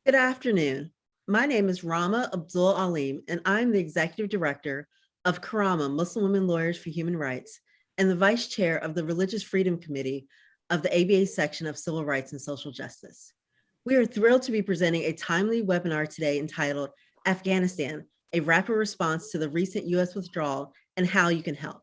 Good afternoon. My name is Rama Abdul Alim, and I'm the Executive Director of Karama, Muslim Women Lawyers for Human Rights, and the Vice Chair of the Religious Freedom Committee of the ABA section of Civil Rights and Social Justice. We are thrilled to be presenting a timely webinar today entitled Afghanistan, a rapid response to the recent US withdrawal and how you can help.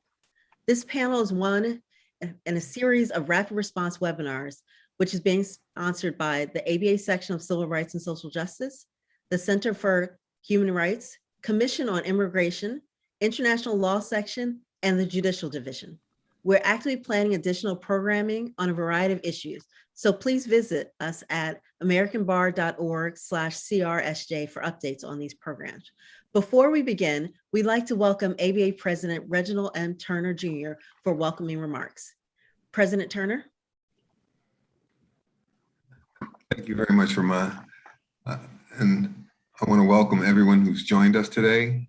This panel is one in a series of rapid response webinars, which is being sponsored by the ABA section of Civil Rights and Social Justice, the Center for Human Rights, Commission on Immigration, International Law Section, and the Judicial Division. We're actively planning additional programming on a variety of issues, so please visit us at americanbar.org/CRSJ for updates on these programs. Before we begin, we'd like to welcome ABA President Reginald M. Turner Jr. for welcoming remarks. President Turner. Thank you very much, Rama. And I want to welcome everyone who's joined us today.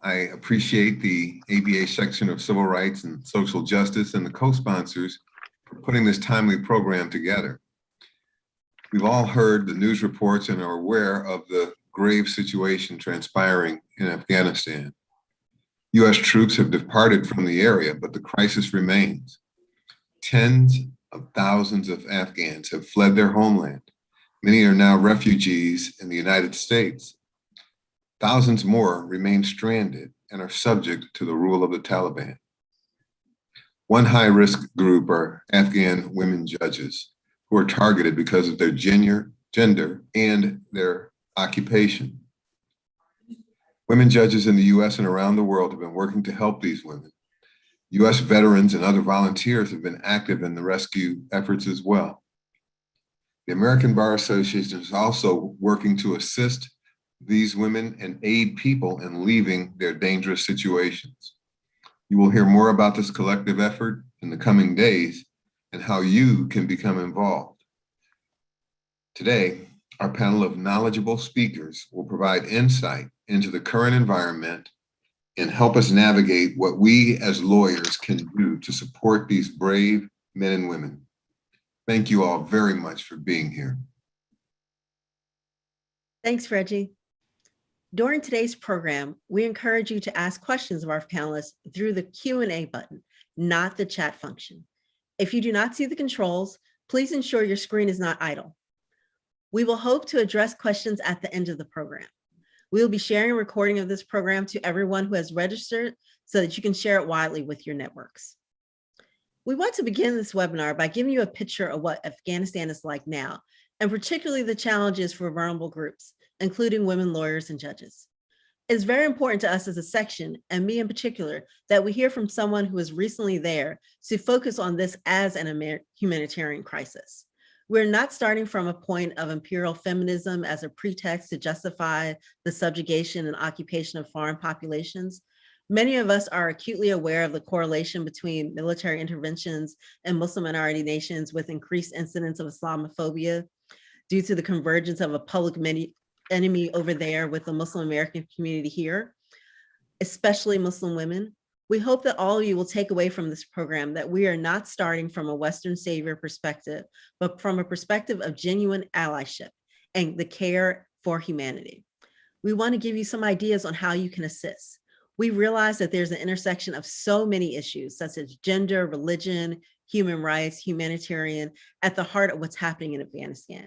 I appreciate the ABA section of Civil Rights and Social Justice and the co-sponsors for putting this timely program together. We've all heard the news reports and are aware of the grave situation transpiring in Afghanistan. US troops have departed from the area, but the crisis remains. Tens of thousands of Afghans have fled their homeland. Many are now refugees in the United States. Thousands more remain stranded and are subject to the rule of the Taliban. One high-risk group are Afghan women judges who are targeted because of their gender and their occupation. Women judges in the US and around the world have been working to help these women. US veterans and other volunteers have been active in the rescue efforts as well. The American Bar Association is also working to assist these women and aid people in leaving their dangerous situations. You will hear more about this collective effort in the coming days and how you can become involved. Today, our panel of knowledgeable speakers will provide insight into the current environment and help us navigate what we as lawyers can do to support these brave men and women. Thank you all very much for being here. Thanks, Reggie. During today's program, we encourage you to ask questions of our panelists through the Q&A button, not the chat function. If you do not see the controls, please ensure your screen is not idle. We will hope to address questions at the end of the program. We will be sharing a recording of this program to everyone who has registered so that you can share it widely with your networks. We want to begin this webinar by giving you a picture of what Afghanistan is like now, and particularly the challenges for vulnerable groups, including women lawyers and judges. It's very important to us as a section, and me in particular, that we hear from someone who was recently there to focus on this as an humanitarian crisis. We're not starting from a point of imperial feminism as a pretext to justify the subjugation and occupation of foreign populations. Many of us are acutely aware of the correlation between military interventions in Muslim minority nations with increased incidents of Islamophobia due to the convergence of a public enemy over there with the Muslim American community here, especially Muslim women. We hope that all of you will take away from this program that we are not starting from a Western savior perspective, but from a perspective of genuine allyship and the care for humanity. We want to give you some ideas on how you can assist. We realize that there's an intersection of so many issues, such as gender, religion, human rights, humanitarian, at the heart of what's happening in Afghanistan.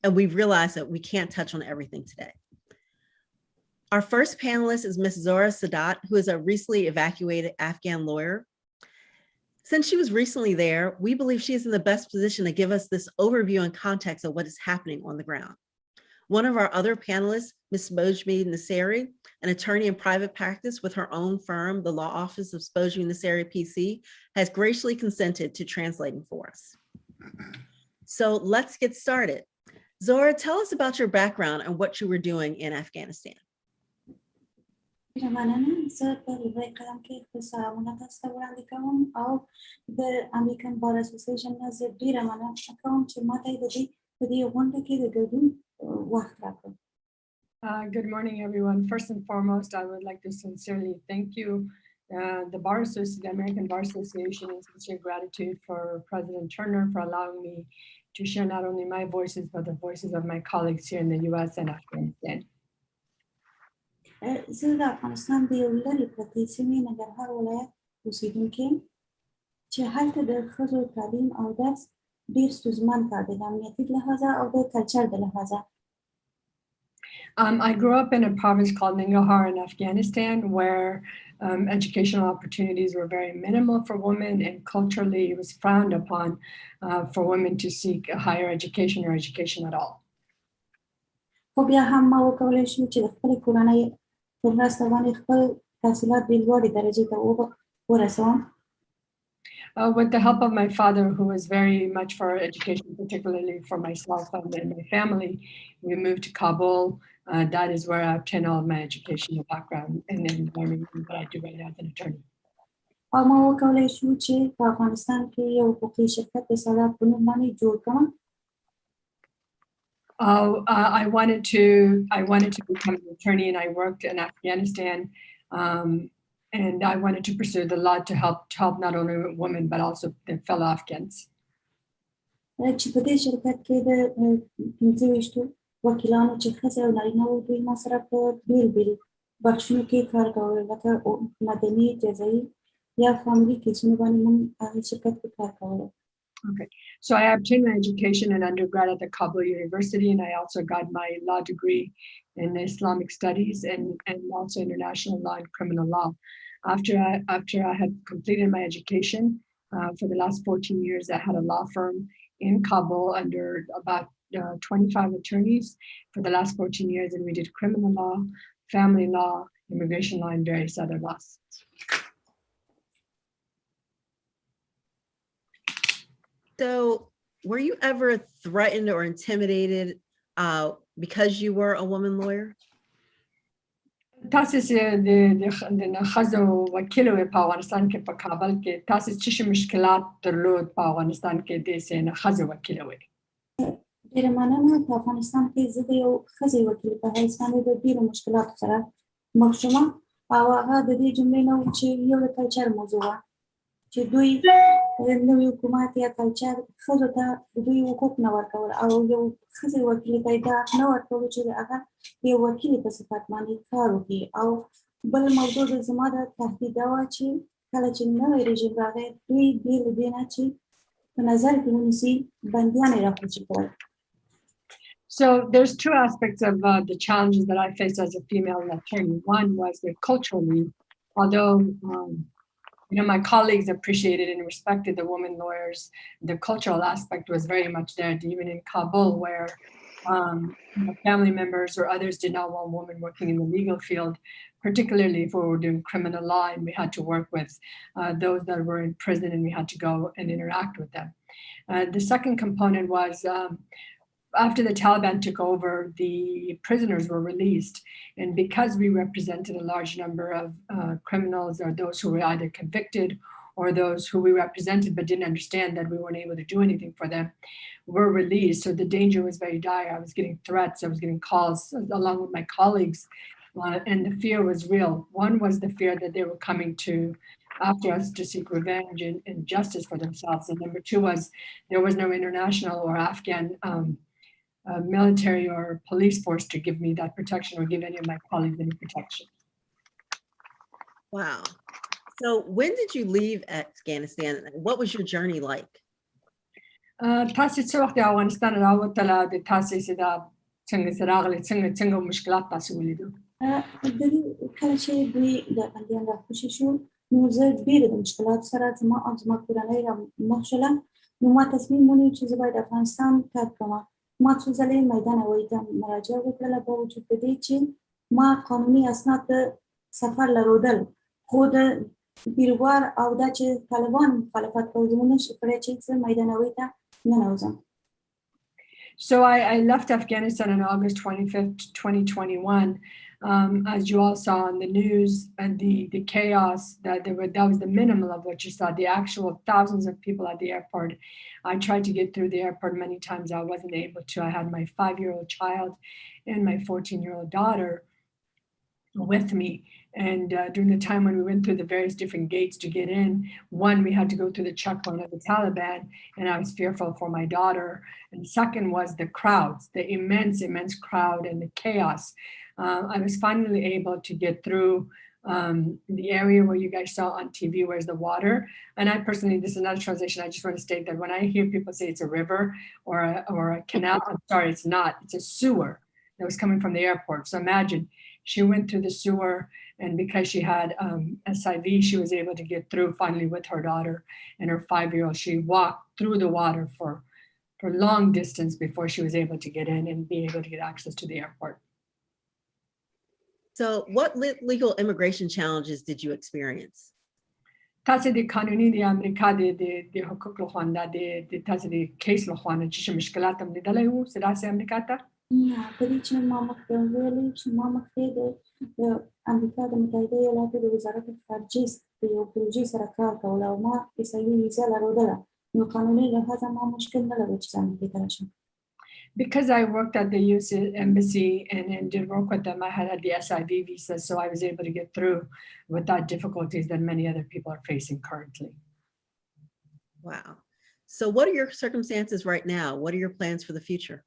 And we realize that we can't touch on everything today. Our first panelist is Ms. Zahras, who is a recently evacuated Afghan lawyer. Since she was recently there, we believe she is in the best position to give us this overview and context of what is happening on the ground. One of our other panelists, Ms. Spojmi Nasseri, an attorney in private practice with her own firm, the Law Office of Spojmi Nasseri PC, has graciously consented to translating for us. So let's get started. Zahra, tell us about your background and what you were doing in Afghanistan. زه په لومړي قدم کې خپل سلامونه تاسو ته وړاندې کوم او د امریکن بار اسوسییشن نه زه ډیره مننه کوم چې ماته د دې غونډه کې د ګډون وخت راکړ. Good morning, everyone. First and foremost, I would like to sincerely thank you, the American Bar Association, and sincere gratitude for President Turner for allowing me to share not only my voices, but the voices of my colleagues here in the US and Afghanistan. زه د افغانستان د یو لرې پرتې سیمې ننګرهار ولایت اوسېدونکی یم چې هلته د ښځو تعلیم او درس ډېر ستونزمن کار دی د امنیتي لحاظه او د کلچر د لحاظه. I grew up in a province called Nangarhar in Afghanistan, where educational opportunities were very minimal for women, and culturally it was frowned upon for women to seek a higher education or education at all. خو بیا هم ما وکولی شو چې د خپلې کورنۍ په مرسته باندې خپل تحصیلات ډېر لوړې درجې ته ورسوم. With the help of my father, who was very much for education, particularly for myself and my family, we moved to Kabul. That is where I obtained all of my educational background and then learning what I do right now as an attorney. او ما وکولی شو چې په افغانستان کې یو حقوقي شرکت د سادات په نوم باندې جوړ کړم. I wanted to become an attorney, and I worked in Afghanistan, and I wanted to pursue the law to help not only women but also the fellow Afghans. چې په دې شرکت کې د 25 وکیلانو چې ښځې او نارینه وو دوی ما سره په بیل بیل بخشونو کې کار کول لکه مدني جزایي یا فاملي کیسونو باندې موږ هغه شرکت کې کار کولی. Okay, so I obtained my education in undergrad at the Kabul University, and I also got my law degree in Islamic studies and also international law and criminal law. After I had completed my education, for the last 14 years, I had a law firm in Kabul under about 25 attorneys for the last 14 years, and we did criminal law, family law, immigration law, and various other laws. So were you ever threatened or intimidated because you were a woman lawyer? تاسو چې د ښځو وکیل وې په افغانستان کې په کابل کې تاسو څه مشکلات درلود په افغانستان کې د سینه ښځو وکیل وې؟ ډېره مننه. په افغانستان کې زه د یو ښځې وکیل په حیث باندې د ډېرو مشکلاتو سره مخ شوم او هغه د دې جملې نه و چې یو د کلچر موضوع وه چې دوی نوی حکومت یا کلچر ښځو ته دوی حقوق نه ورکول او یو ښځې وکیلې ته یې دا حق نه ورکول چې هغه یو وکیلې په صفت باندې کار وکړي. او بل موضوع د زما د تهدید دا وه چې کله چې نوی رژیم راغی دوی بې له دې نه چې په نظر کې ونیسي بندیان یې راخوشي کول. So there's two aspects of the challenges that I faced as a female attorney. One was that culturally, although my colleagues appreciated and respected the women lawyers, the cultural aspect was very much there, even in Kabul, where family members or others did not want women working in the legal field, particularly if we were doing criminal law and we had to work with those that were in prison and we had to go and interact with them. The second component was after the Taliban took over, the prisoners were released. And because we represented a large number of criminals or those who were either convicted or those who we represented but didn't understand that we weren't able to do anything for them, were released. So the danger was very dire. I was getting threats. I was getting calls along with my colleagues. And the fear was real. One was the fear that they were coming after us to seek revenge and justice for themselves. And number two was there was no international or Afghan military or police force to give me that protection or give any of my colleagues any protection. Wow. So when did you leave Afghanistan? What was your journey like? تاسو څه وخت افغانستان راوتله د تاسو چې دا څنګه سره راغلي څنګه مشکلات تاسو ولیدو؟ د دې کله چې دوی د بندیان راخوشي شو نو زه ډېرې د مشکلاتو سره زما کورنۍ را مخ شوله نو ما تصمیم ونیو چې زه باید افغانستان ترک کړم. ما څو ځلې میدان هوایي ته مراجعه وکړله با وجود د دې چې ما قانوني اسناد د سفر لرودل خو د بیروبار او دا چې طالبان مخالفت کوي زموږ نشي کړی چې زه میدان هوایي ته ننوځم. So I left Afghanistan on August 25th, 2021. As you all saw on the news and the chaos that was the minimum of what you saw, the actual thousands of people at the airport. I tried to get through the airport many times. I wasn't able to. I had my 5-year-old child and my 14-year-old daughter. with me. And during the time when we went through the various different gates to get in, one, we had to go through the checkpoint of the Taliban, and I was fearful for my daughter. And second was the crowds, the immense crowd and the chaos. I was finally able to get through the area where you guys saw on TV, where's the water. And I personally, this is another translation, I just want to state that when I hear people say it's a river or a canal, I'm sorry, it's not. It's a sewer that was coming from the airport. So imagine, she went through the sewer, and because she had SIV, she was able to get through finally with her daughter and her 5-year-old. She walked through the water for long distance before she was able to get in and be able to get access to the airport. So what legal immigration challenges did you experience? تاسو د قانوني د امریکا د حقوق له خوانده د تاسو د کیس له خوانده چې مشکلات هم لیدلای وو سداسه امریکا ته نه په دې چې ما مخکې ویلي چې ما مخکې د امریکا د متحده ایالاتو د وزارت خارجه د یو پروژې سره کار کول او ما اسایي ویزا لرله نو قانوني لحاظ ما مشکل نه لري چې امریکا ته راشم. Because I worked at the US embassy and did work with them, I had the SIV visa, so I was able to get through without difficulties that many other people are facing currently. Wow. So what are your circumstances right now? What are your plans for the future?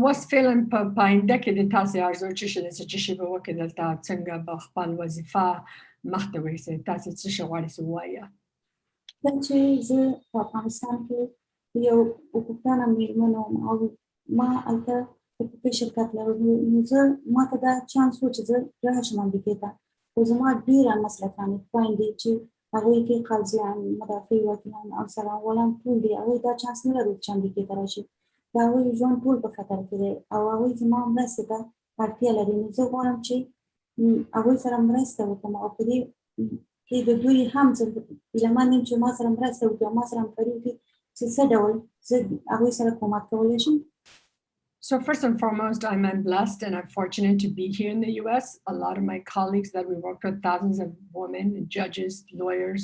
What's feeling behind decade تاسو ارزو چې شي به وکړي دلته څنګه به خپل وظیفه مخته وړي تاسو څه شي غواړئ چې ووایه دا چې زه په افغانستان کې یو حقوقپوهه مېرمن وم او ما هلته حقوقي شرکت لرو نو زه ماته دا چانس و چې زه راشم امریکې ته خو زما ډېره مسلکانې خویندې چې هغوی کې قاضیان مدافع وکیلان او څارنوالان ټول دي هغوی دا چانس نه لري چې امریکې ته راشي د هغوی ژوند ټول په خطر کې دی او هغوی زما مرستې ته اړتیا لري نو زه غواړم چې هغوی سره مرسته وکړم او په دې کې د دوی هم زه هیلهمند یم چې ما سره مرسته وکړي او ما سره همکاري وکړي چې څه ډول زه هغوی سره کومک کولی شم. So first and foremost, I'm blessed and I'm fortunate to be here in the US. A lot of my colleagues that we worked with, thousands of women, judges, lawyers,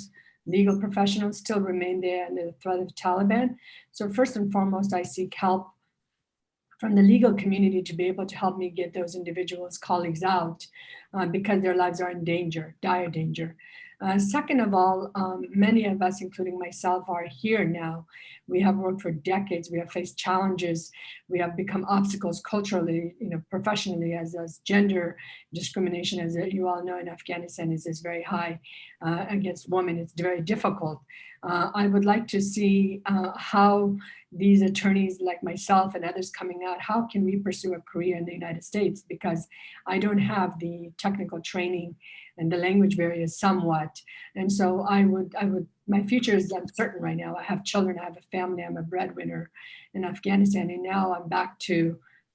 legal professionals still remain there under the threat of Taliban. So first and foremost, I seek help from the legal community to be able to help me get those individuals, colleagues out because their lives are in danger, dire danger. Second of all, many of us, including myself, are here now. We have worked for decades. We have faced challenges. We have become obstacles culturally, professionally, as gender discrimination, as you all know, in Afghanistan is very high against women. It's very difficult. I would like to see how these attorneys like myself and others coming out, how can we pursue a career in the United States? Because I don't have the technical training and the language barrier somewhat. And so I would, my future is uncertain right now. I have children, I have a family, I'm a breadwinner in Afghanistan, and now I'm back to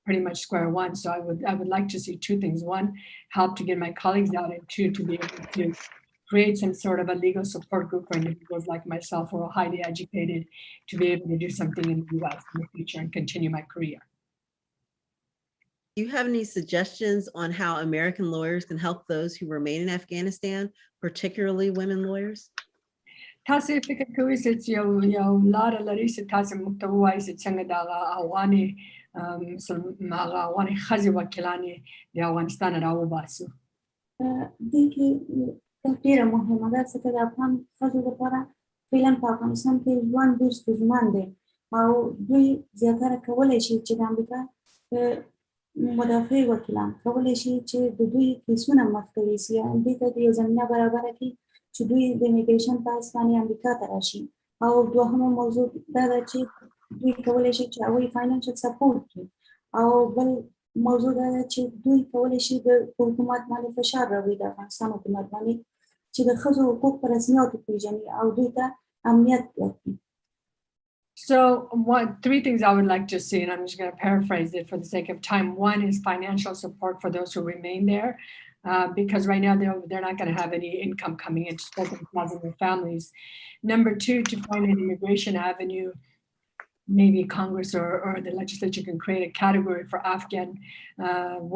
pretty much square one. So I would like to see two things. One, help to get my colleagues out, and two, to be able to create some sort of a legal support group for individuals like myself who are highly educated to be able to do something in the US in the future and continue my career. Do you have any suggestions on how American lawyers can help those who remain in Afghanistan, particularly women lawyers? تاسو فکر کوئ چې یو لار لري چې تاسو موږ ته ووایئ چې څنګه د افغاني ښځې وکیلانې د افغانستان راوباسو دې کې ډېره مهمه ده ځکه د افغان ښځو لپاره فعلا په افغانستان کې ژوند ډېر ستونزمن دی او دوی زیاتره کولی شي چې د امریکا مدافع وکیلان کولی شي چې د دوی کیسونه مخته یوسي دوی ته د یو زمینه برابره کړي چې دوی د امیګریشن په اساس باندې امریکا ته راشي او دوهمه موضوع دا ده چې دوی کولی شي چې هغوی فاینانشل سپورټ کړي او بل موضوع دا ده چې دوی کولی شي د حکومت باندې فشار راوړي د افغانستان حکومت باندې چې د ښځو حقوق په رسمیت وپېژني او دوی ته امنیت ورکړي. So three things I would like to see, and I'm just going to paraphrase it for the sake of time. One is financial support for those who remain there, because right now they're not going to have any income coming in to support themselves and their families. Number two, to find an immigration avenue, maybe Congress or the legislature can create a category for Afghan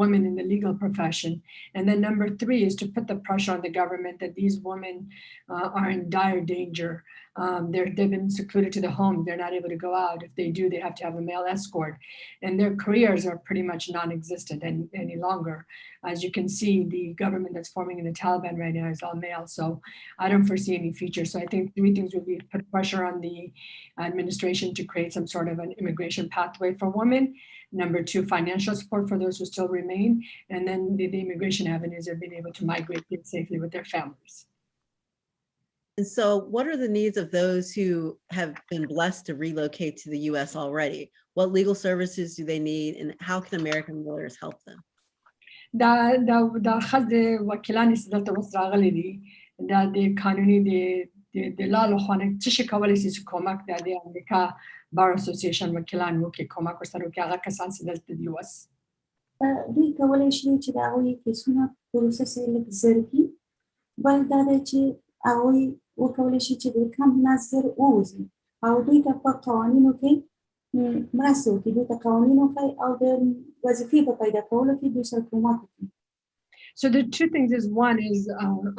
women in the legal profession. And then number three is to put the pressure on the government that these women are in dire danger. They've been secluded to the home. They're not able to go out. If they do, they have to have a male escort. And their careers are pretty much non-existent any longer. As you can see, the government that's forming in the Taliban right now is all male. So I don't foresee any future. So I think three things would be put pressure on the administration to create some sort of an immigration pathway for women. Number two, financial support for those who still remain. And then the immigration avenues of being able to migrate safely with their families. And so what are the needs of those who have been blessed to relocate to the US already? What legal services do they need and how can American lawyers help them? دا خد وکیلان چې دلته اوس راغلي دي دا د قانوني د لالو خانه څه شي کولی شي چې کومک د امریکا بار اسوسییشن وکیلان وکړي کومک ورسره وکړي هغه کسان چې دلته دي اوس دوی کولی شي چې د هغوی کیسونه پروسس یې لږ زر کړي بل دا دی چې هغوی وکولی شي چې د کم نه زر ووځي او دوی ته په قوانینو کې مرسته وکړي دوی ته قوانین وښایي او د وظیفې په پیدا کولو کې دوی سره کومک وکړي. So the two things is one is,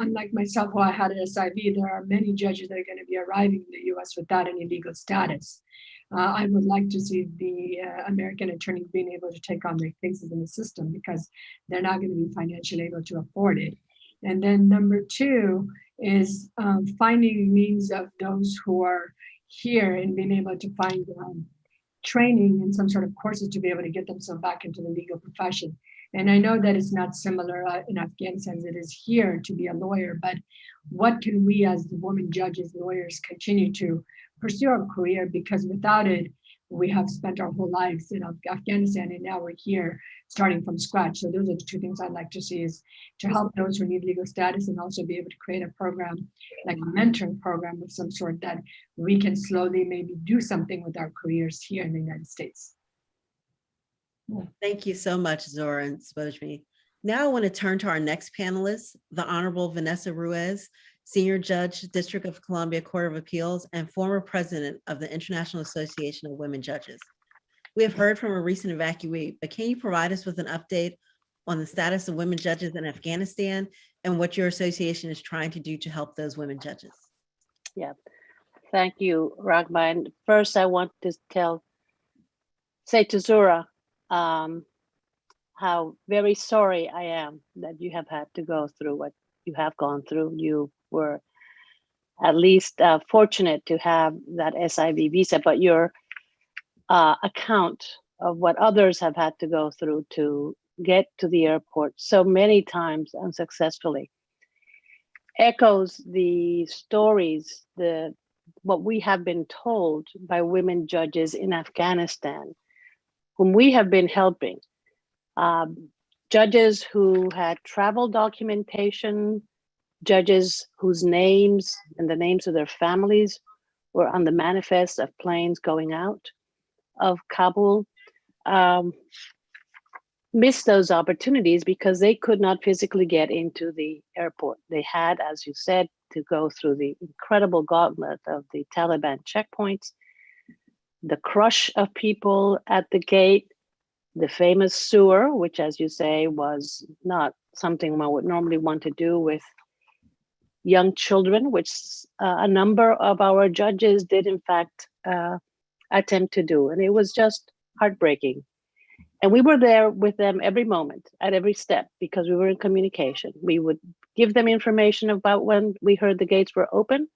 unlike myself, who I had an SIV, there are many judges that are going to be arriving in the US without any legal status. I would like to see the American attorneys being able to take on their cases in the system because they're not going to be financially able to afford it. And then number two is finding means of those who are here and being able to find training and some sort of courses to be able to get themselves back into the legal profession. And I know that it's not similar in Afghanistan as it is here to be a lawyer, but what can we as the women judges, lawyers, continue to pursue our career? Because without it, we have spent our whole lives in Afghanistan and now we're here starting from scratch. So those are the two things I'd like to see is to help those who need legal status and also be able to create a program, like a mentoring program of some sort that we can slowly maybe do something with our careers here in the United States. Thank you so much, Zora and Spojmi. Now I want to turn to our next panelist, the Honorable Vanessa Ruiz, Senior Judge, District of Columbia Court of Appeals, and former president of the International Association of Women Judges. We have heard from a recent evacuee, but can you provide us with an update on the status of women judges in Afghanistan and what your association is trying to do to help those women judges? Yeah, thank you, Ragma. And first I want to say to Zora, how very sorry I am that you have had to go through what you have gone through. You were at least fortunate to have that SIV visa, but your account of what others have had to go through to get to the airport so many times unsuccessfully echoes the stories, what we have been told by women judges in Afghanistan, whom we have been helping. Judges who had travel documentation, judges whose names and the names of their families were on the manifest of planes going out of Kabul, missed those opportunities because they could not physically get into the airport. They had, as you said, to go through the incredible gauntlet of the Taliban checkpoints, the crush of people at the gate, the famous sewer, which, as you say, was not something one would normally want to do with young children, which a number of our judges did, in fact, attempt to do. And it was just heartbreaking. And we were there with them every moment, at every step, because we were in communication. We would give them information about when we heard the gates were open.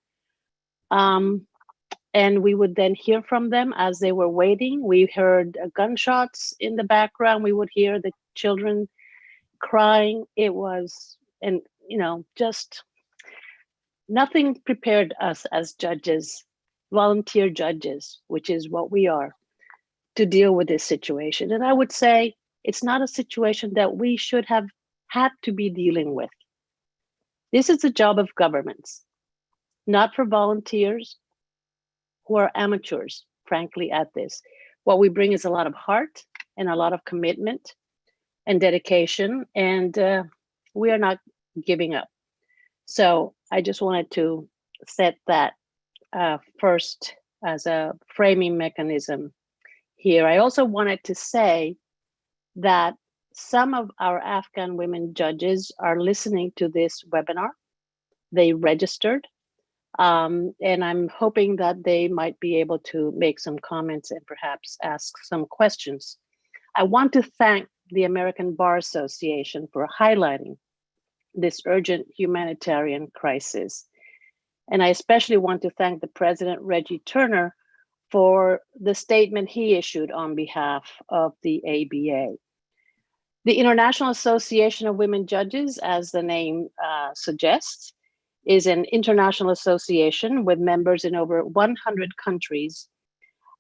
And we would then hear from them as they were waiting. We heard gunshots in the background. We would hear the children crying. It was, and just nothing prepared us as judges, volunteer judges, which is what we are, to deal with this situation. And I would say it's not a situation that we should have had to be dealing with. This is the job of governments, not for volunteers who are amateurs, frankly, at this. What we bring is a lot of heart and a lot of commitment and dedication, and we are not giving up. So I just wanted to set that first as a framing mechanism here. I also wanted to say that some of our Afghan women judges are listening to this webinar. They registered. And I'm hoping that they might be able to make some comments and perhaps ask some questions. I want to thank the American Bar Association for highlighting this urgent humanitarian crisis. And I especially want to thank the President, Reggie Turner, for the statement he issued on behalf of the ABA. The International Association of Women Judges, as the name suggests, is an international association with members in over 100 countries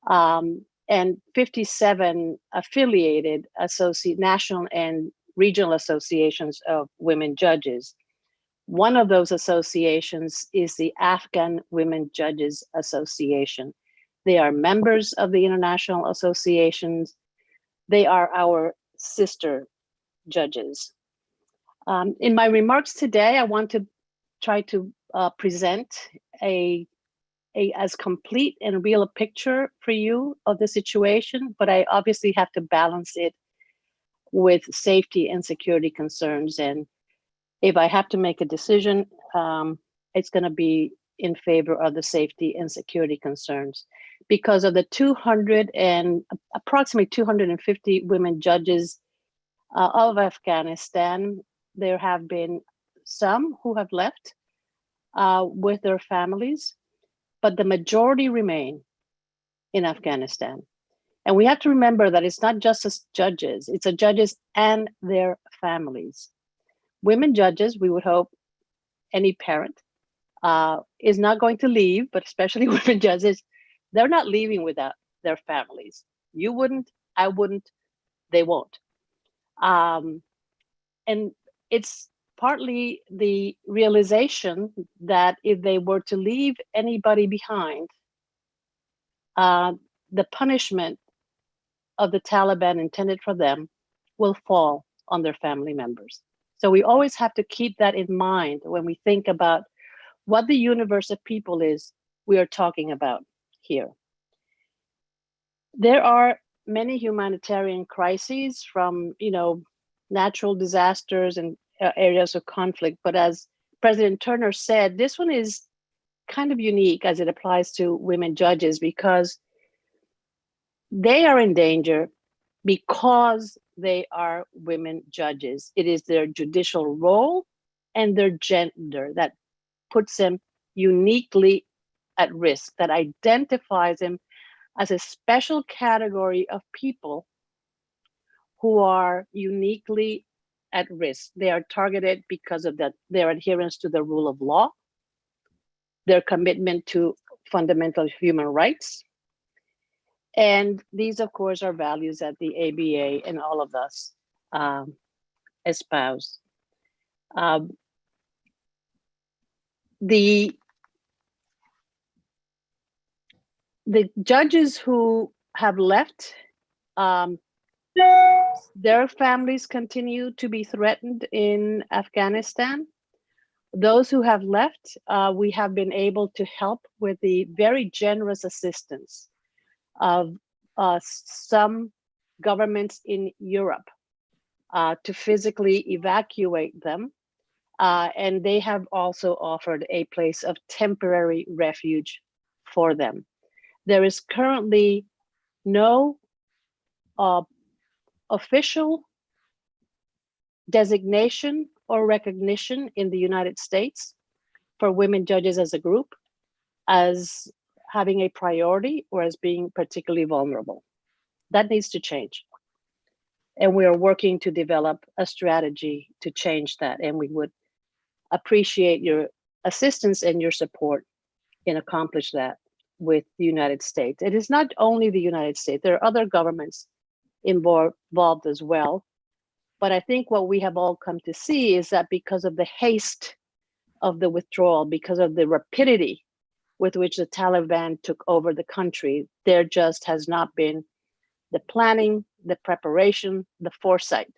and 57 affiliated national and regional associations of women judges. One of those associations is the Afghan Women Judges Association. They are members of the international associations. They are our sister judges. In my remarks today, I want to try to present as complete and real a picture for you of the situation, but I obviously have to balance it with safety and security concerns. And if I have to make a decision, it's going to be in favor of the safety and security concerns because of the approximately 250 women judges of Afghanistan. There have been some who have left with their families, but the majority remain in Afghanistan. And we have to remember that it's not just as judges, it's the judges and their families. Women judges, we would hope any parent is not going to leave, but especially women judges, they're not leaving without their families. You wouldn't, I wouldn't, they won't. And it's partly the realization that if they were to leave anybody behind, the punishment of the Taliban intended for them will fall on their family members. So we always have to keep that in mind when we think about what the universe of people is we are talking about here. There are many humanitarian crises from, natural disasters and areas of conflict. But as President Turner said, this one is kind of unique as it applies to women judges because they are in danger because they are women judges. It is their judicial role and their gender that puts them uniquely at risk, that identifies them as a special category of people who are uniquely at risk. They are targeted because of their adherence to the rule of law, their commitment to fundamental human rights. And these, of course, are values that the ABA and all of us espouse. The judges who have left, their families continue to be threatened in Afghanistan. Those who have left, we have been able to help with the very generous assistance of some governments in Europe to physically evacuate them. And they have also offered a place of temporary refuge for them. There is currently no official designation or recognition in the United States for women judges as a group as having a priority or as being particularly vulnerable. That needs to change. And we are working to develop a strategy to change that. And we would appreciate your assistance and your support in accomplish that with the United States. It is not only the United States, there are other governments involved as well. But I think what we have all come to see is that because of the haste of the withdrawal, because of the rapidity with which the Taliban took over the country, there just has not been the planning, the preparation, the foresight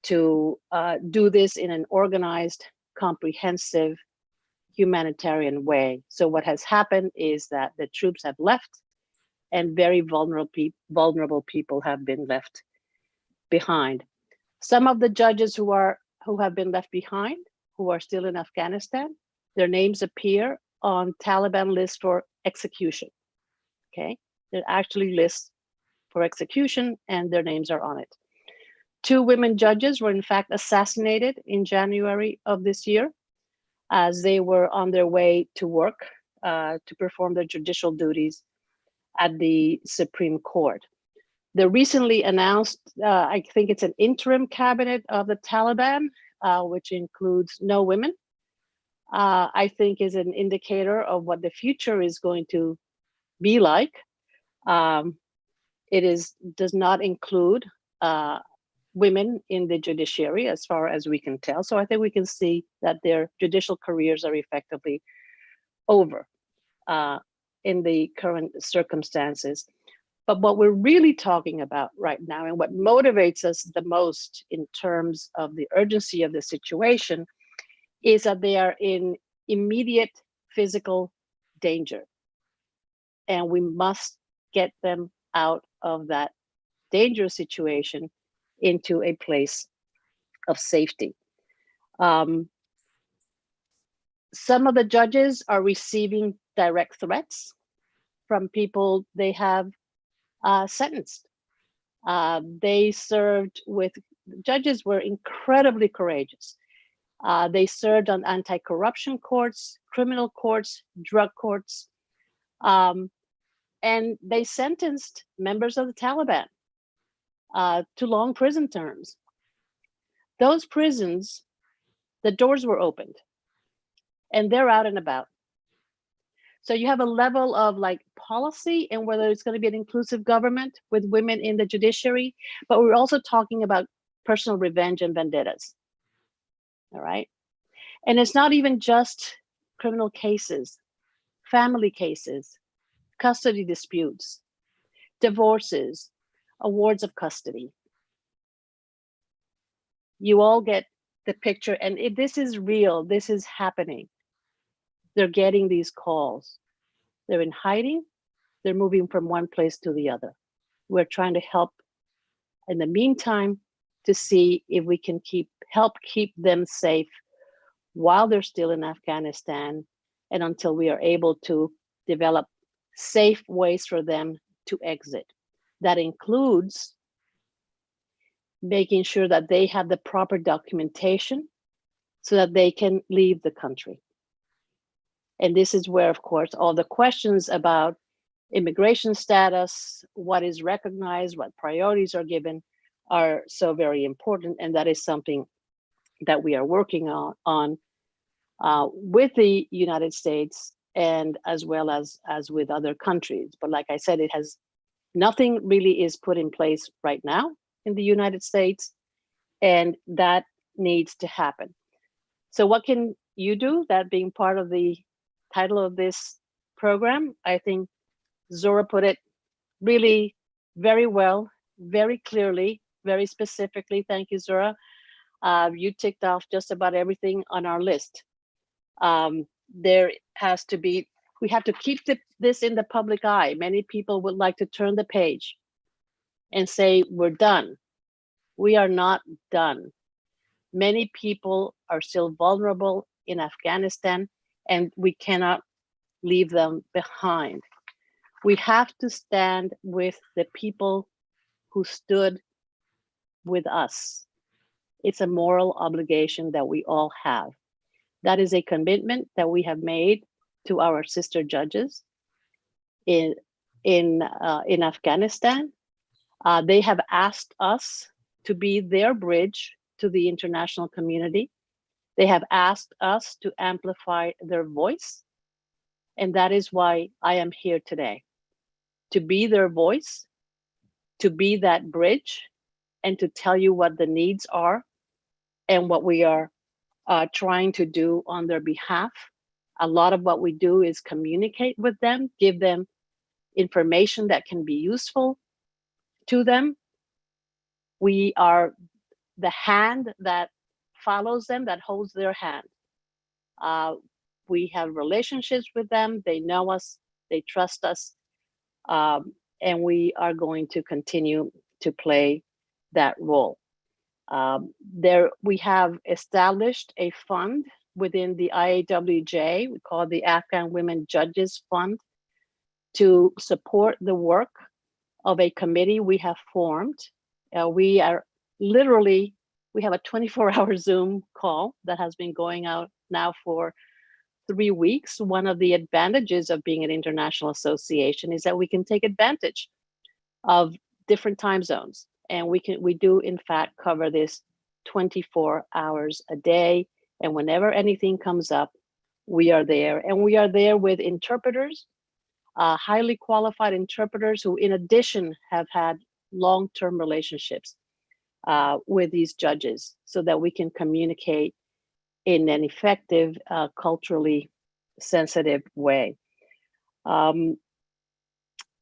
to do this in an organized, comprehensive, humanitarian way. So what has happened is that the troops have left and very vulnerable people have been left behind. Some of the judges who have been left behind, who are still in Afghanistan, their names appear on Taliban list for execution. Okay, they're actually lists for execution and their names are on it. 2 women judges were in fact assassinated in January of this year as they were on their way to work to perform their judicial duties at the Supreme Court. The recently announced, I think it's an interim cabinet of the Taliban, which includes no women, I think is an indicator of what the future is going to be like. It does not include women in the judiciary as far as we can tell. So I think we can see that their judicial careers are effectively over in the current circumstances. But what we're really talking about right now and what motivates us the most in terms of the urgency of the situation is that they are in immediate physical danger. And we must get them out of that dangerous situation into a place of safety. Some of the judges are receiving direct threats from people they have sentenced. Judges were incredibly courageous. They served on anti-corruption courts, criminal courts, drug courts, and they sentenced members of the Taliban to long prison terms. Those prisons, the doors were opened and they're out and about. So you have a level of like policy and whether it's going to be an inclusive government with women in the judiciary, but we're also talking about personal revenge and vendettas. All right. And it's not even just criminal cases, family cases, custody disputes, divorces, awards of custody. You all get the picture, and this is real, this is happening. They're getting these calls. They're in hiding, they're moving from one place to the other. We're trying to help in the meantime to see if we can help keep them safe while they're still in Afghanistan and until we are able to develop safe ways for them to exit. That includes making sure that they have the proper documentation so that they can leave the country. And this is where, of course, all the questions about immigration status, what is recognized, what priorities are given, are so very important. And that is something that we are working on with the United States and as well as with other countries. But like I said, nothing really is put in place right now in the United States, and that needs to happen. So what can you do? That being part of the title of this program, I think Zora put it really very well, very clearly, very specifically. Thank you, Zora. You ticked off just about everything on our list. There has to be, we have to keep this in the public eye. Many people would like to turn the page and say, we're done. We are not done. Many people are still vulnerable in Afghanistan, and we cannot leave them behind. We have to stand with the people who stood with us. It's a moral obligation that we all have. That is a commitment that we have made to our sister judges in Afghanistan. They have asked us to be their bridge to the international community. They have asked us to amplify their voice. And that is why I am here today, to be their voice, to be that bridge, and to tell you what the needs are and what we are trying to do on their behalf. A lot of what we do is communicate with them, give them information that can be useful to them. We are the hand that follows them, that holds their hand. We have relationships with them. They know us, they trust us, and we are going to continue to play that role. We have established a fund within the IAWJ, we call it the Afghan Women Judges Fund, to support the work of a committee we have formed. We are literally, we have a 24-hour Zoom call that has been going out now for 3 weeks. One of the advantages of being an international association is that we can take advantage of different time zones. And we do in fact cover this 24 hours a day. And whenever anything comes up, we are there. And we are there with interpreters, highly qualified interpreters who in addition have had long-term relationships with these judges so that we can communicate in an effective, culturally sensitive way.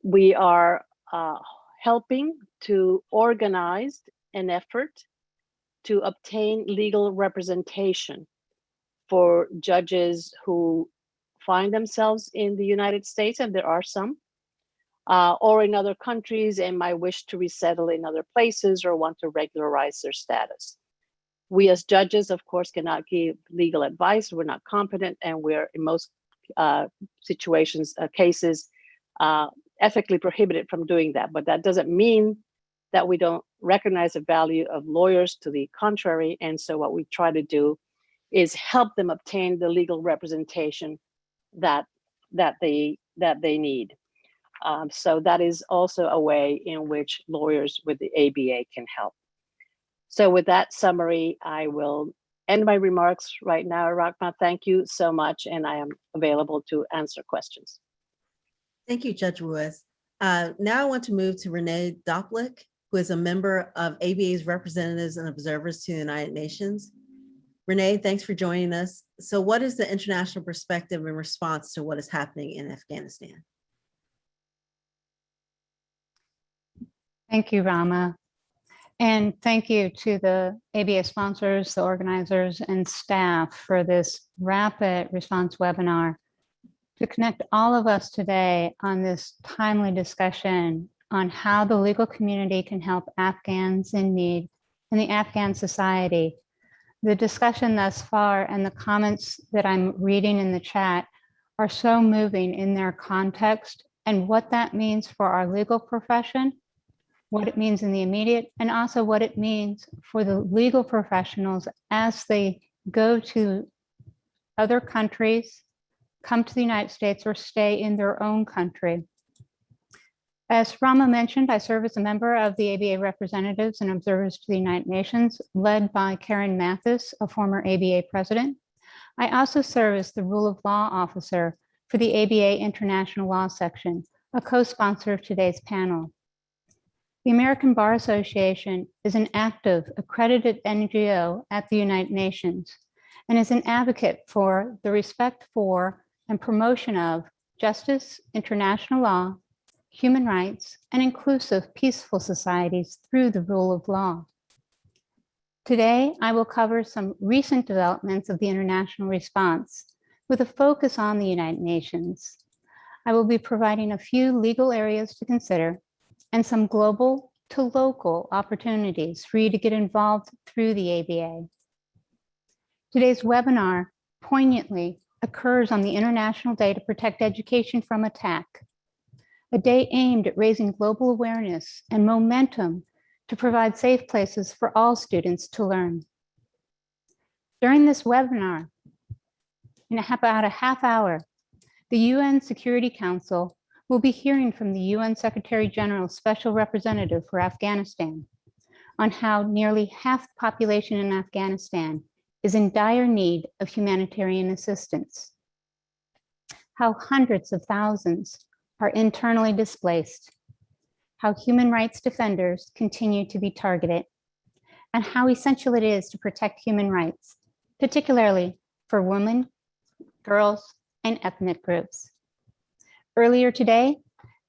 We are helping to organize an effort to obtain legal representation for judges who find themselves in the United States, and there are some, or in other countries and might wish to resettle in other places or want to regularize their status. We as judges, of course, cannot give legal advice. We're not competent, and we're in most situations, cases, ethically prohibited from doing that. But that doesn't mean that we don't recognize the value of lawyers. To the contrary. And so what we try to do is help them obtain the legal representation that they need. So that is also a way in which lawyers with the ABA can help. So with that summary, I will end my remarks right now. Rahma, thank you so much, and I am available to answer questions. Thank you, Judge Ruiz. Now I want to move to Renee Doplick, who is a member of ABA's Representatives and Observers to the United Nations. Renee, thanks for joining us. So what is the international perspective in response to what is happening in Afghanistan? Thank you, Rama. And thank you to the ABA sponsors, the organizers, and staff for this rapid response webinar to connect all of us today on this timely discussion on how the legal community can help Afghans in need and the Afghan society. The discussion thus far and the comments that I'm reading in the chat are so moving in their context and what that means for our legal profession, what it means in the immediate, and also what it means for the legal professionals as they go to other countries, come to the United States, or stay in their own country. As Rama mentioned, I serve as a member of the ABA Representatives and Observers to the United Nations, led by Karen Mathis, a former ABA president. I also serve as the Rule of Law Officer for the ABA International Law Section, a co-sponsor of today's panel. The American Bar Association is an active, accredited NGO at the United Nations and is an advocate for the respect for and promotion of justice, international law, human rights, and inclusive, peaceful societies through the rule of law. Today, I will cover some recent developments of the international response with a focus on the United Nations. I will be providing a few legal areas to consider and some global to local opportunities for you to get involved through the ABA. Today's webinar poignantly occurs on the International Day to Protect Education from Attack, a day aimed at raising global awareness and momentum to provide safe places for all students to learn. During this webinar, in about a half hour, the UN Security Council will be hearing from the UN Secretary General Special Representative for Afghanistan on how nearly half the population in Afghanistan is in dire need of humanitarian assistance, how hundreds of thousands are internally displaced, how human rights defenders continue to be targeted, and how essential it is to protect human rights, particularly for women, girls, and ethnic groups. Earlier today,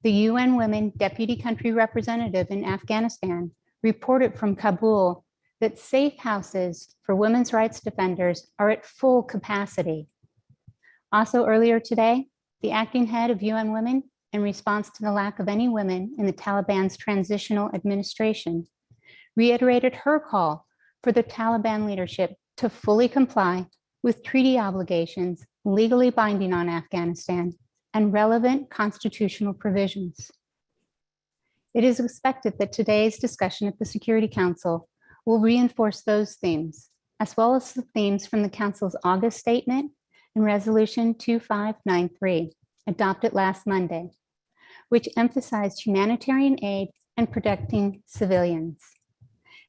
the UN Women Deputy Country Representative in Afghanistan reported from Kabul that safe houses for women's rights defenders are at full capacity. Also earlier today, the acting head of UN Women, in response to the lack of any women in the Taliban's transitional administration, reiterated her call for the Taliban leadership to fully comply with treaty obligations legally binding on Afghanistan and relevant constitutional provisions. It is expected that today's discussion at the Security Council will reinforce those themes, as well as the themes from the Council's August statement and Resolution 2593, adopted last Monday, which emphasized humanitarian aid and protecting civilians.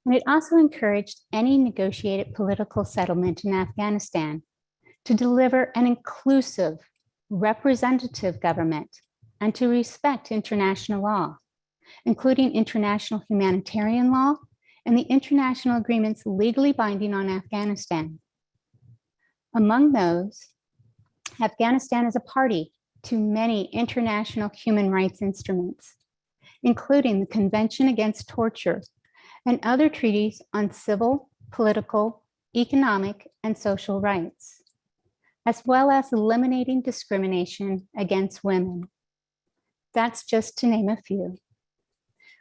And it also encouraged any negotiated political settlement in Afghanistan to deliver an inclusive, representative government and to respect international law, including international humanitarian law and the international agreements legally binding on Afghanistan. Among those, Afghanistan is a party to many international human rights instruments, including the Convention Against Torture and other treaties on civil, political, economic, and social rights, as well as eliminating discrimination against women. That's just to name a few.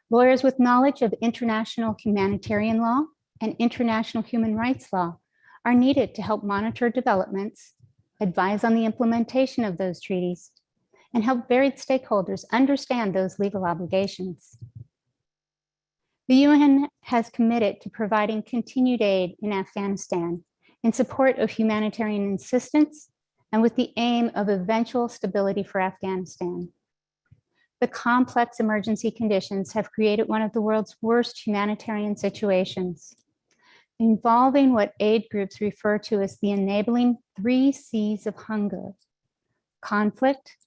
Lawyers with knowledge of international humanitarian law and international human rights law are needed to help monitor developments, advise on the implementation of those treaties, and help varied stakeholders understand those legal obligations. The UN has committed to providing continued aid in Afghanistan in support of humanitarian assistance and with the aim of eventual stability for Afghanistan. The complex emergency conditions have created one of the world's worst humanitarian situations, involving what aid groups refer to as the enabling 3 C's of hunger: conflict,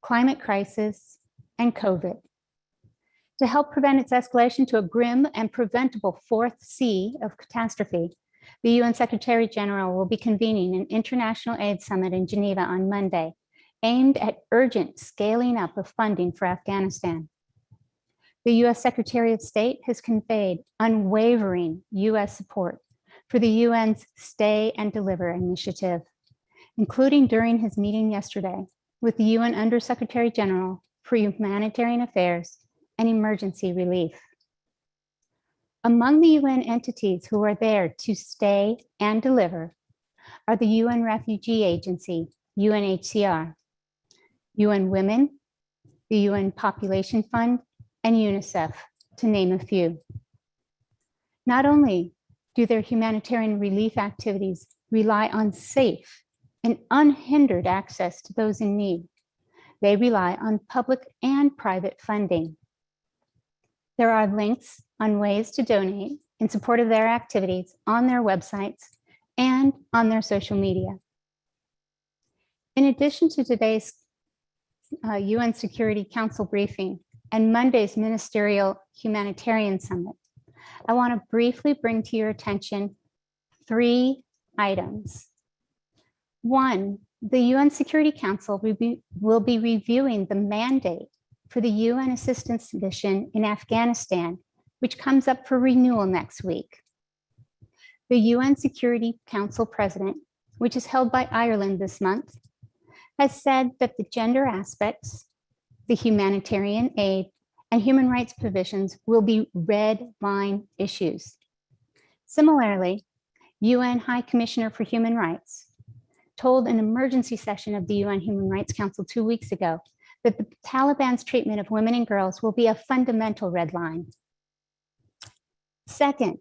climate crisis, and COVID. To help prevent its escalation to a grim and preventable 4th C of catastrophe, the UN Secretary General will be convening an international aid summit in Geneva on Monday, aimed at urgent scaling up of funding for Afghanistan. The US Secretary of State has conveyed unwavering US support for the UN's Stay and Deliver initiative, including during his meeting yesterday with the UN Undersecretary General for Humanitarian Affairs and Emergency Relief. Among the UN entities who are there to stay and deliver are the UN Refugee Agency, UNHCR, UN Women, the UN Population Fund, and UNICEF, to name a few. Not only do their humanitarian relief activities rely on safe and unhindered access to those in need, they rely on public and private funding. There are links on ways to donate in support of their activities on their websites and on their social media. In addition to today's UN Security Council briefing and Monday's Ministerial Humanitarian Summit, I want to briefly bring to your attention 3 items. 1, the UN Security Council will be reviewing the mandate for the UN Assistance Mission in Afghanistan, which comes up for renewal next week. The UN Security Council President, which is held by Ireland this month, has said that the gender aspects, the humanitarian aid, and human rights provisions will be red line issues. Similarly, UN High Commissioner for Human Rights told an emergency session of the UN Human Rights Council 2 weeks ago that the Taliban's treatment of women and girls will be a fundamental red line. Second,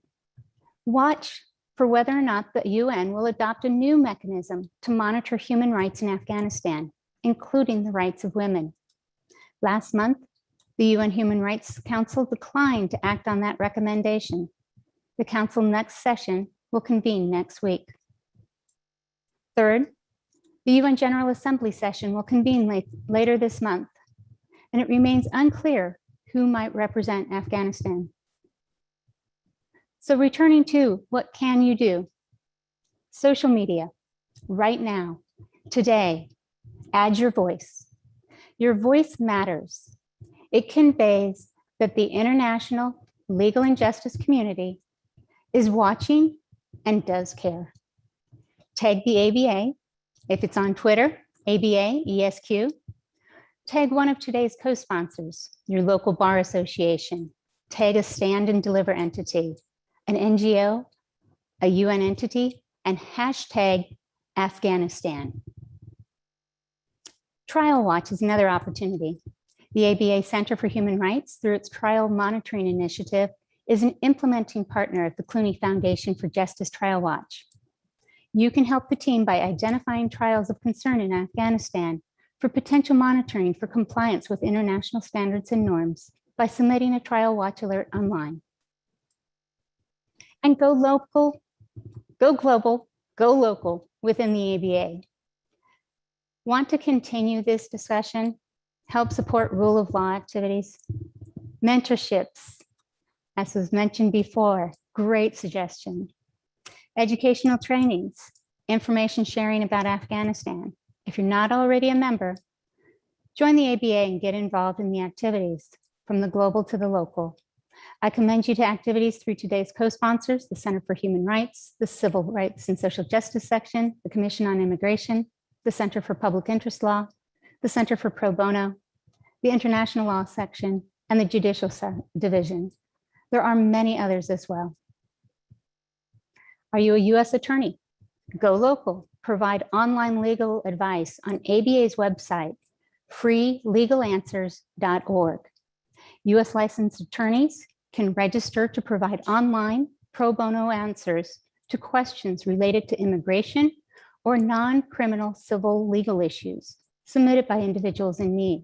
watch for whether or not the UN will adopt a new mechanism to monitor human rights in Afghanistan, including the rights of women. Last month, the UN Human Rights Council declined to act on that recommendation. The Council next session will convene next week. Third, the UN General Assembly session will convene later this month, and it remains unclear who might represent Afghanistan. So returning to what can you do? Social media, right now, today, add your voice. Your voice matters. It conveys that the international legal and justice community is watching and does care. Tag the ABA. If it's on Twitter, ABA, ESQ. Tag one of today's co-sponsors, your local bar association. Tag a stand and deliver entity, an NGO, a UN entity, and hashtag Afghanistan. Trial Watch is another opportunity. The ABA Center for Human Rights, through its Trial Monitoring Initiative, is an implementing partner of the Clooney Foundation for Justice Trial Watch. You can help the team by identifying trials of concern in Afghanistan for potential monitoring for compliance with international standards and norms by submitting a Trial Watch alert online. And go local, go global, go local within the ABA. Want to continue this discussion? Help support rule of law activities, mentorships, as was mentioned before, great suggestion. Educational trainings, information sharing about Afghanistan. If you're not already a member, join the ABA and get involved in the activities from the global to the local. I commend you to activities through today's co-sponsors, the Center for Human Rights, the Civil Rights and Social Justice Section, the Commission on Immigration, the Center for Public Interest Law, the Center for Pro Bono, the International Law Section, and the Judicial Division. There are many others as well. Are you a U.S. attorney? Go local. Provide online legal advice on ABA's website, freelegalanswers.org. U.S. licensed attorneys can register to provide online pro bono answers to questions related to immigration or non-criminal civil legal issues submitted by individuals in need.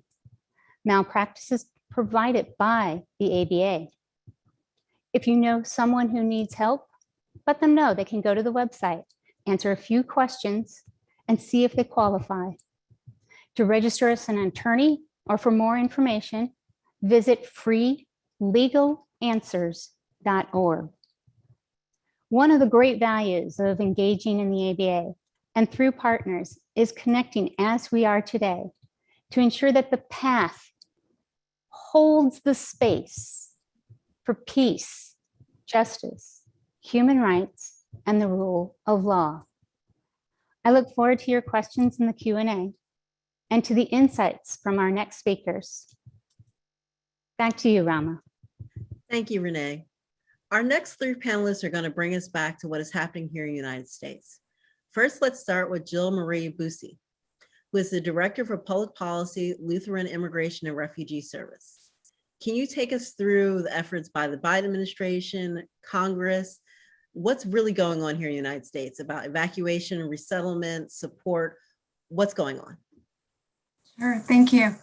Malpractices provided by the ABA. If you know someone who needs help, let them know they can go to the website, answer a few questions, and see if they qualify. To register as an attorney or for more information, visit freelegalanswers.org. One of the great values of engaging in the ABA and through partners is connecting as we are today to ensure that the path holds the space for peace, justice, human rights, and the rule of law. I look forward to your questions in the Q&A and to the insights from our next speakers. Back to you, Rama. Thank you, Renee. Our next three panelists are going to bring us back to what is happening here in the United States. First, let's start with Jill Marie Bussey, who is the Director for Public Policy, Lutheran Immigration and Refugee Service. Can you take us through the efforts by the Biden administration, Congress? What's really going on here in the United States about evacuation, resettlement, support? What's going on? Sure, thank you.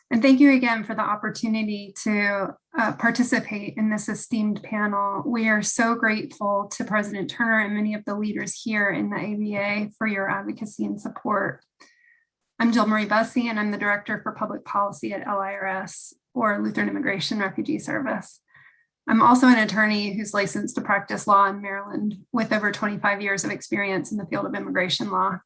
And thank you again for the opportunity to participate in this esteemed panel. We are so grateful to President Turner and many of the leaders here in the ABA for your advocacy and support. I'm Jill Marie Bussey, and I'm the Director for Public Policy at LIRS, or Lutheran Immigration Refugee Service. I'm also an attorney who's licensed to practice law in Maryland with over 25 years of experience in the field of immigration law.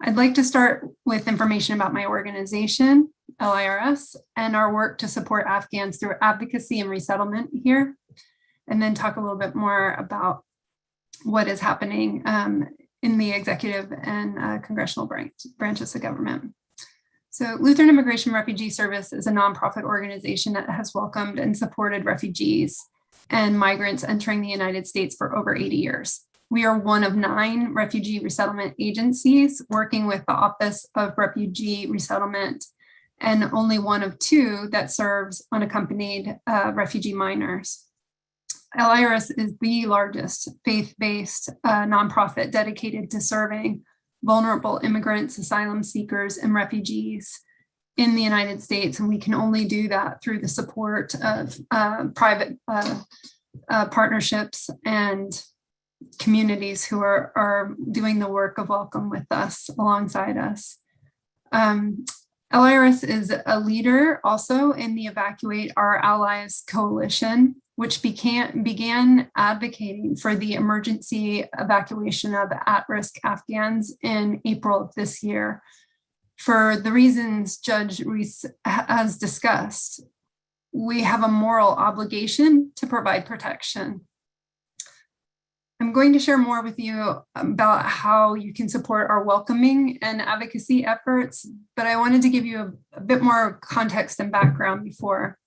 I'd like to start with information about my organization, LIRS, and our work to support Afghans through advocacy and resettlement here, and then talk a little bit more about what is happening in the executive and congressional branches of government. So Lutheran Immigration Refugee Service is a nonprofit organization that has welcomed and supported refugees and migrants entering the United States for over 80 years. We are one of 9 refugee resettlement agencies working with the Office of Refugee Resettlement, and only one of 2 that serves unaccompanied refugee minors. LIRS is the largest faith-based nonprofit dedicated to serving vulnerable immigrants, asylum seekers, and refugees in the United States. And we can only do that through the support of private partnerships and communities who are doing the work of welcome with us, alongside us. LIRS is a leader also in the Evacuate Our Allies Coalition, which began advocating for the emergency evacuation of at-risk Afghans in April of this year. For the reasons Judge Reese has discussed, we have a moral obligation to provide protection. I'm going to share more with you about how you can support our welcoming and advocacy efforts, but I wanted to give you a bit more context and background before.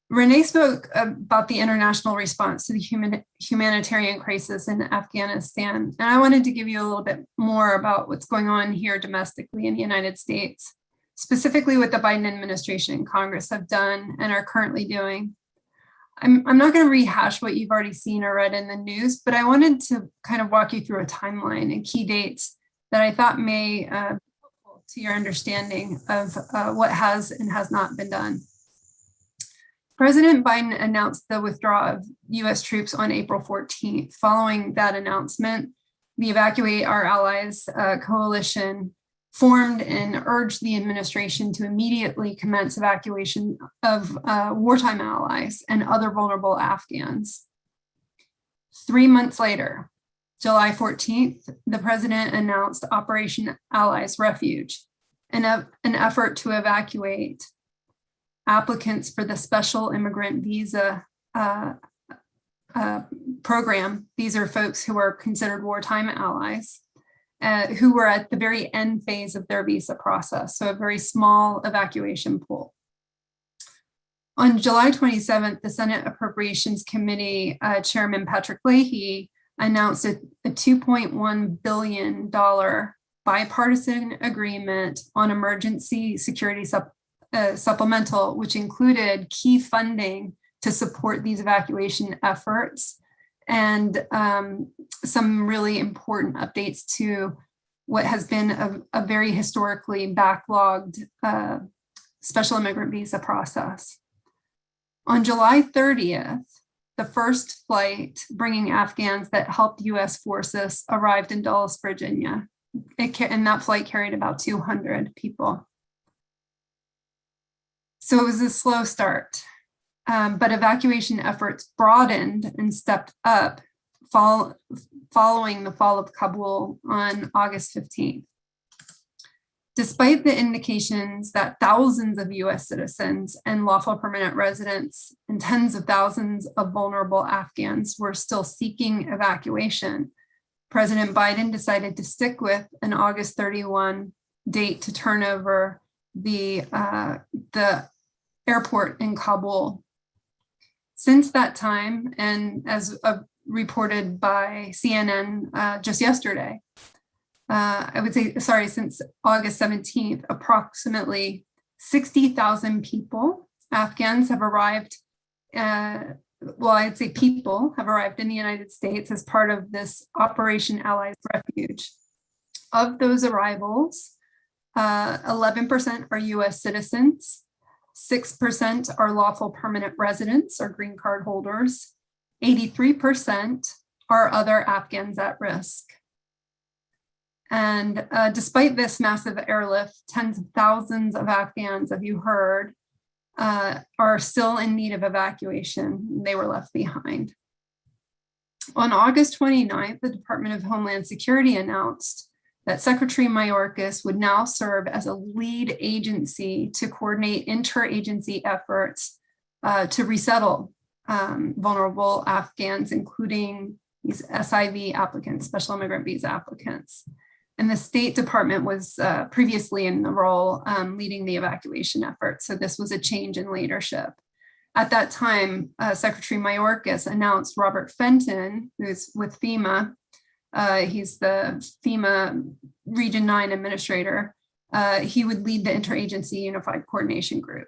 Renee spoke about the international response to the humanitarian crisis in Afghanistan. And I wanted to give you a little bit more about what's going on here domestically in the United States, specifically what the Biden administration and Congress have done and are currently doing. I'm not going to rehash what you've already seen or read in the news, but I wanted to kind of walk you through a timeline and key dates that I thought may be helpful to your understanding of what has and has not been done. President Biden announced the withdrawal of US troops on April 14th. Following that announcement, the Evacuate Our Allies coalition formed and urged the administration to immediately commence evacuation of wartime allies and other vulnerable Afghans. 3 months later, July 14th, the president announced Operation Allies Refuge, an effort to evacuate applicants for the special immigrant visa program. These are folks who are considered wartime allies, who were at the very end phase of their visa process, so a very small evacuation pool. On July 27th, the Senate Appropriations Committee Chairman Patrick Leahy announced a $2.1 billion bipartisan agreement on emergency security supplemental, which included key funding to support these evacuation efforts and some really important updates to what has been a very historically backlogged special immigrant visa process. On July 30th, the first flight bringing Afghans that helped US forces arrived in Dulles, Virginia. And that flight carried about 200 people. So it was a slow start, but evacuation efforts broadened and stepped up following the fall of Kabul on August 15th. Despite the indications that thousands of US citizens and lawful permanent residents and tens of thousands of vulnerable Afghans were still seeking evacuation, President Biden decided to stick with an August 31 date to turn over the airport in Kabul. Since that time, and as reported by CNN just yesterday, I would say, sorry, since August 17th, approximately 60,000 people, Afghans, have arrived, well, I'd say people have arrived in the United States as part of this Operation Allies Refuge. Of those arrivals, 11% are US citizens, 6% are lawful permanent residents or green card holders, 83% are other Afghans at risk. And despite this massive airlift, tens of thousands of Afghans, as you heard, are still in need of evacuation. They were left behind. On August 29th, the Department of Homeland Security announced that Secretary Mayorkas would now serve as a lead agency to coordinate interagency efforts to resettle vulnerable Afghans, including these SIV applicants, special immigrant visa applicants. And the State Department was previously in the role leading the evacuation effort. So this was a change in leadership. At that time, Secretary Mayorkas announced Robert Fenton, who's with FEMA. He's the FEMA Region 9 administrator. He would lead the Interagency Unified Coordination Group.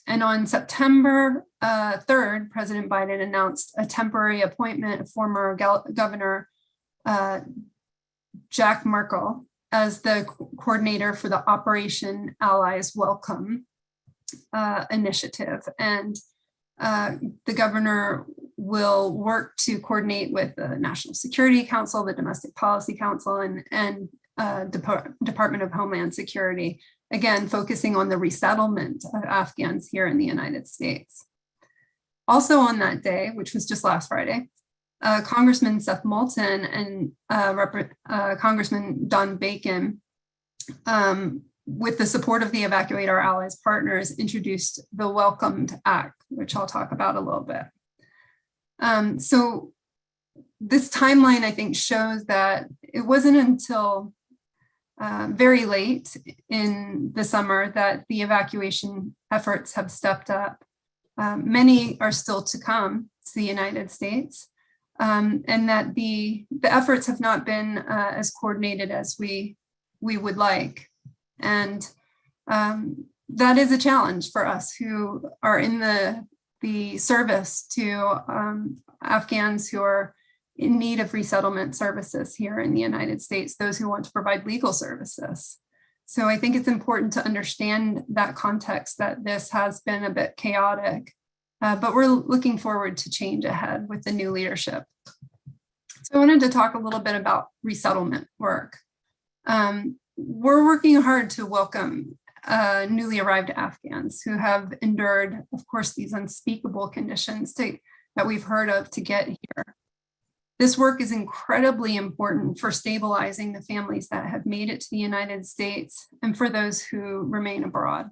And on September 3rd, President Biden announced a temporary appointment of former Governor Jack Merkel as the coordinator for the Operation Allies Welcome initiative. And the governor will work to coordinate with the National Security Council, the Domestic Policy Council, and Department of Homeland Security, again, focusing on the resettlement of Afghans here in the United States. Also on that day, which was just last Friday, Congressman Seth Moulton and Congressman Don Bacon, with the support of the Evacuate Our Allies partners, introduced the Welcomed Act, which I'll talk about a little bit. So this timeline, I think, shows that it wasn't until very late in the summer that the evacuation efforts have stepped up. many are still to come to the United States, and that the efforts have not been as coordinated as we would like. And that is a challenge for us who are in the service to Afghans who are in need of resettlement services here in the United States, those who want to provide legal services. So I think it's important to understand that context, that this has been a bit chaotic, but we're looking forward to change ahead with the new leadership. So I wanted to talk a little bit about resettlement work. We're working hard to welcome newly arrived Afghans who have endured, of course, these unspeakable conditions that we've heard of to get here. This work is incredibly important for stabilizing the families that have made it to the United States and for those who remain abroad.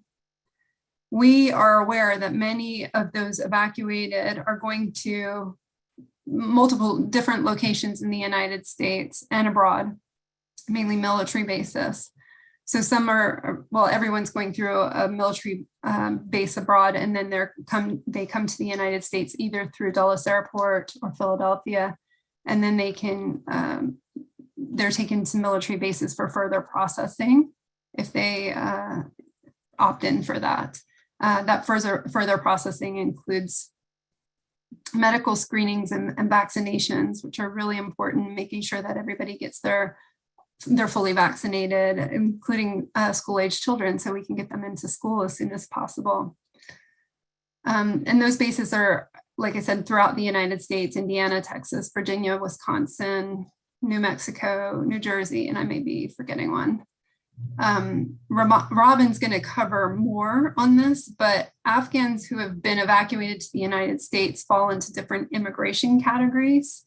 We are aware that many of those evacuated are going to multiple different locations in the United States and abroad, mainly military bases. So some are, well, everyone's going through a military base abroad, and then they come to the United States either through Dulles Airport or Philadelphia, and then they're taken to military bases for further processing if they opt in for that. That further processing includes medical screenings and vaccinations, which are really important, making sure that everybody gets they're fully vaccinated, including school-age children, so we can get them into school as soon as possible. And those bases are, like I said, throughout the United States: Indiana, Texas, Virginia, Wisconsin, New Mexico, New Jersey, and I may be forgetting one. Robin's going to cover more on this, but Afghans who have been evacuated to the United States fall into different immigration categories.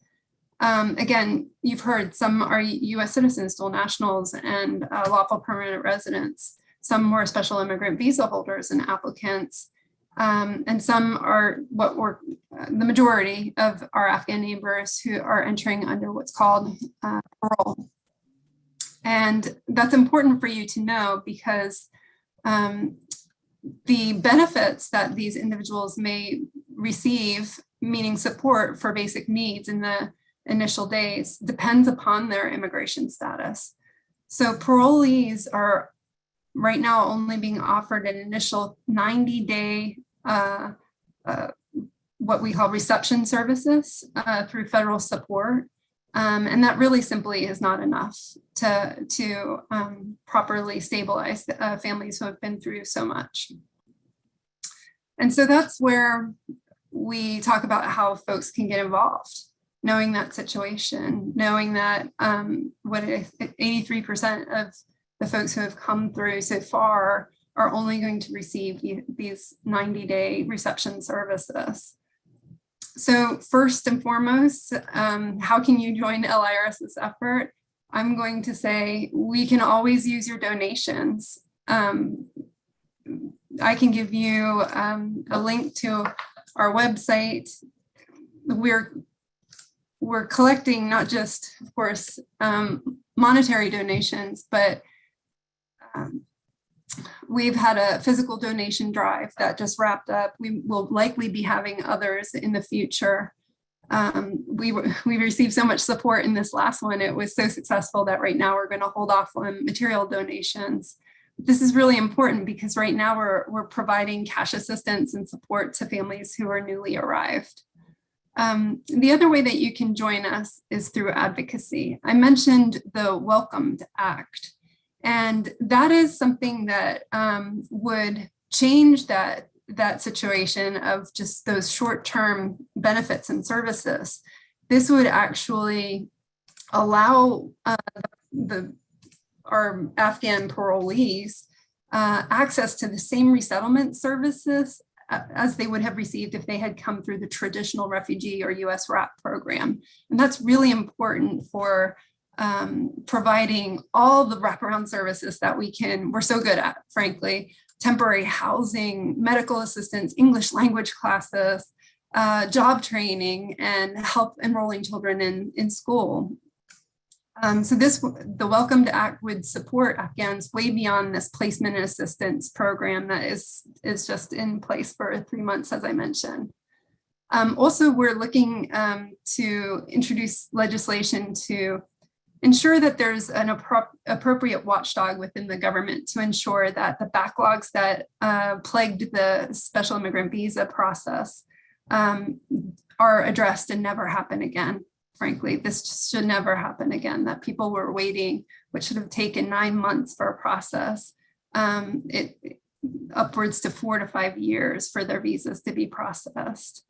Again, you've heard some are US citizens, dual nationals, and lawful permanent residents. Some more special immigrant visa holders and applicants. And some are the majority of our Afghan neighbors who are entering under what's called parole. And that's important for you to know because the benefits that these individuals may receive, meaning support for basic needs in the initial days, depends upon their immigration status. So parolees are right now only being offered an initial 90-day what we call reception services through federal support. And that really simply is not enough to properly stabilize families who have been through so much. And so that's where we talk about how folks can get involved, knowing that situation, knowing that 83% of the folks who have come through so far are only going to receive these 90-day reception services. So first and foremost, how can you join LIRS's effort? I'm going to say we can always use your donations. I can give you a link to our website. We're collecting not just, of course, monetary donations, but we've had a physical donation drive that just wrapped up. We will likely be having others in the future. We received so much support in this last one. It was so successful that right now we're going to hold off on material donations. This is really important because right now we're providing cash assistance and support to families who are newly arrived. The other way that you can join us is through advocacy. I mentioned the Welcomed Act. And that is something that would change that situation of just those short-term benefits and services. This would actually allow our Afghan parolees access to the same resettlement services as they would have received if they had come through the traditional refugee or US RAP program. And that's really important for providing all the wraparound services that we're so good at, frankly: temporary housing, medical assistance, English language classes, job training, and help enrolling children in school. So the Welcome to Act would support Afghans way beyond this placement and assistance program that is just in place for 3 months, as I mentioned. Also, we're looking to introduce legislation to ensure that there's an appropriate watchdog within the government to ensure that the backlogs that plagued the special immigrant visa process are addressed and never happen again. Frankly, this should never happen again, that people were waiting, which should have taken 9 months for a process, upwards to 4 to 5 years for their visas to be processed.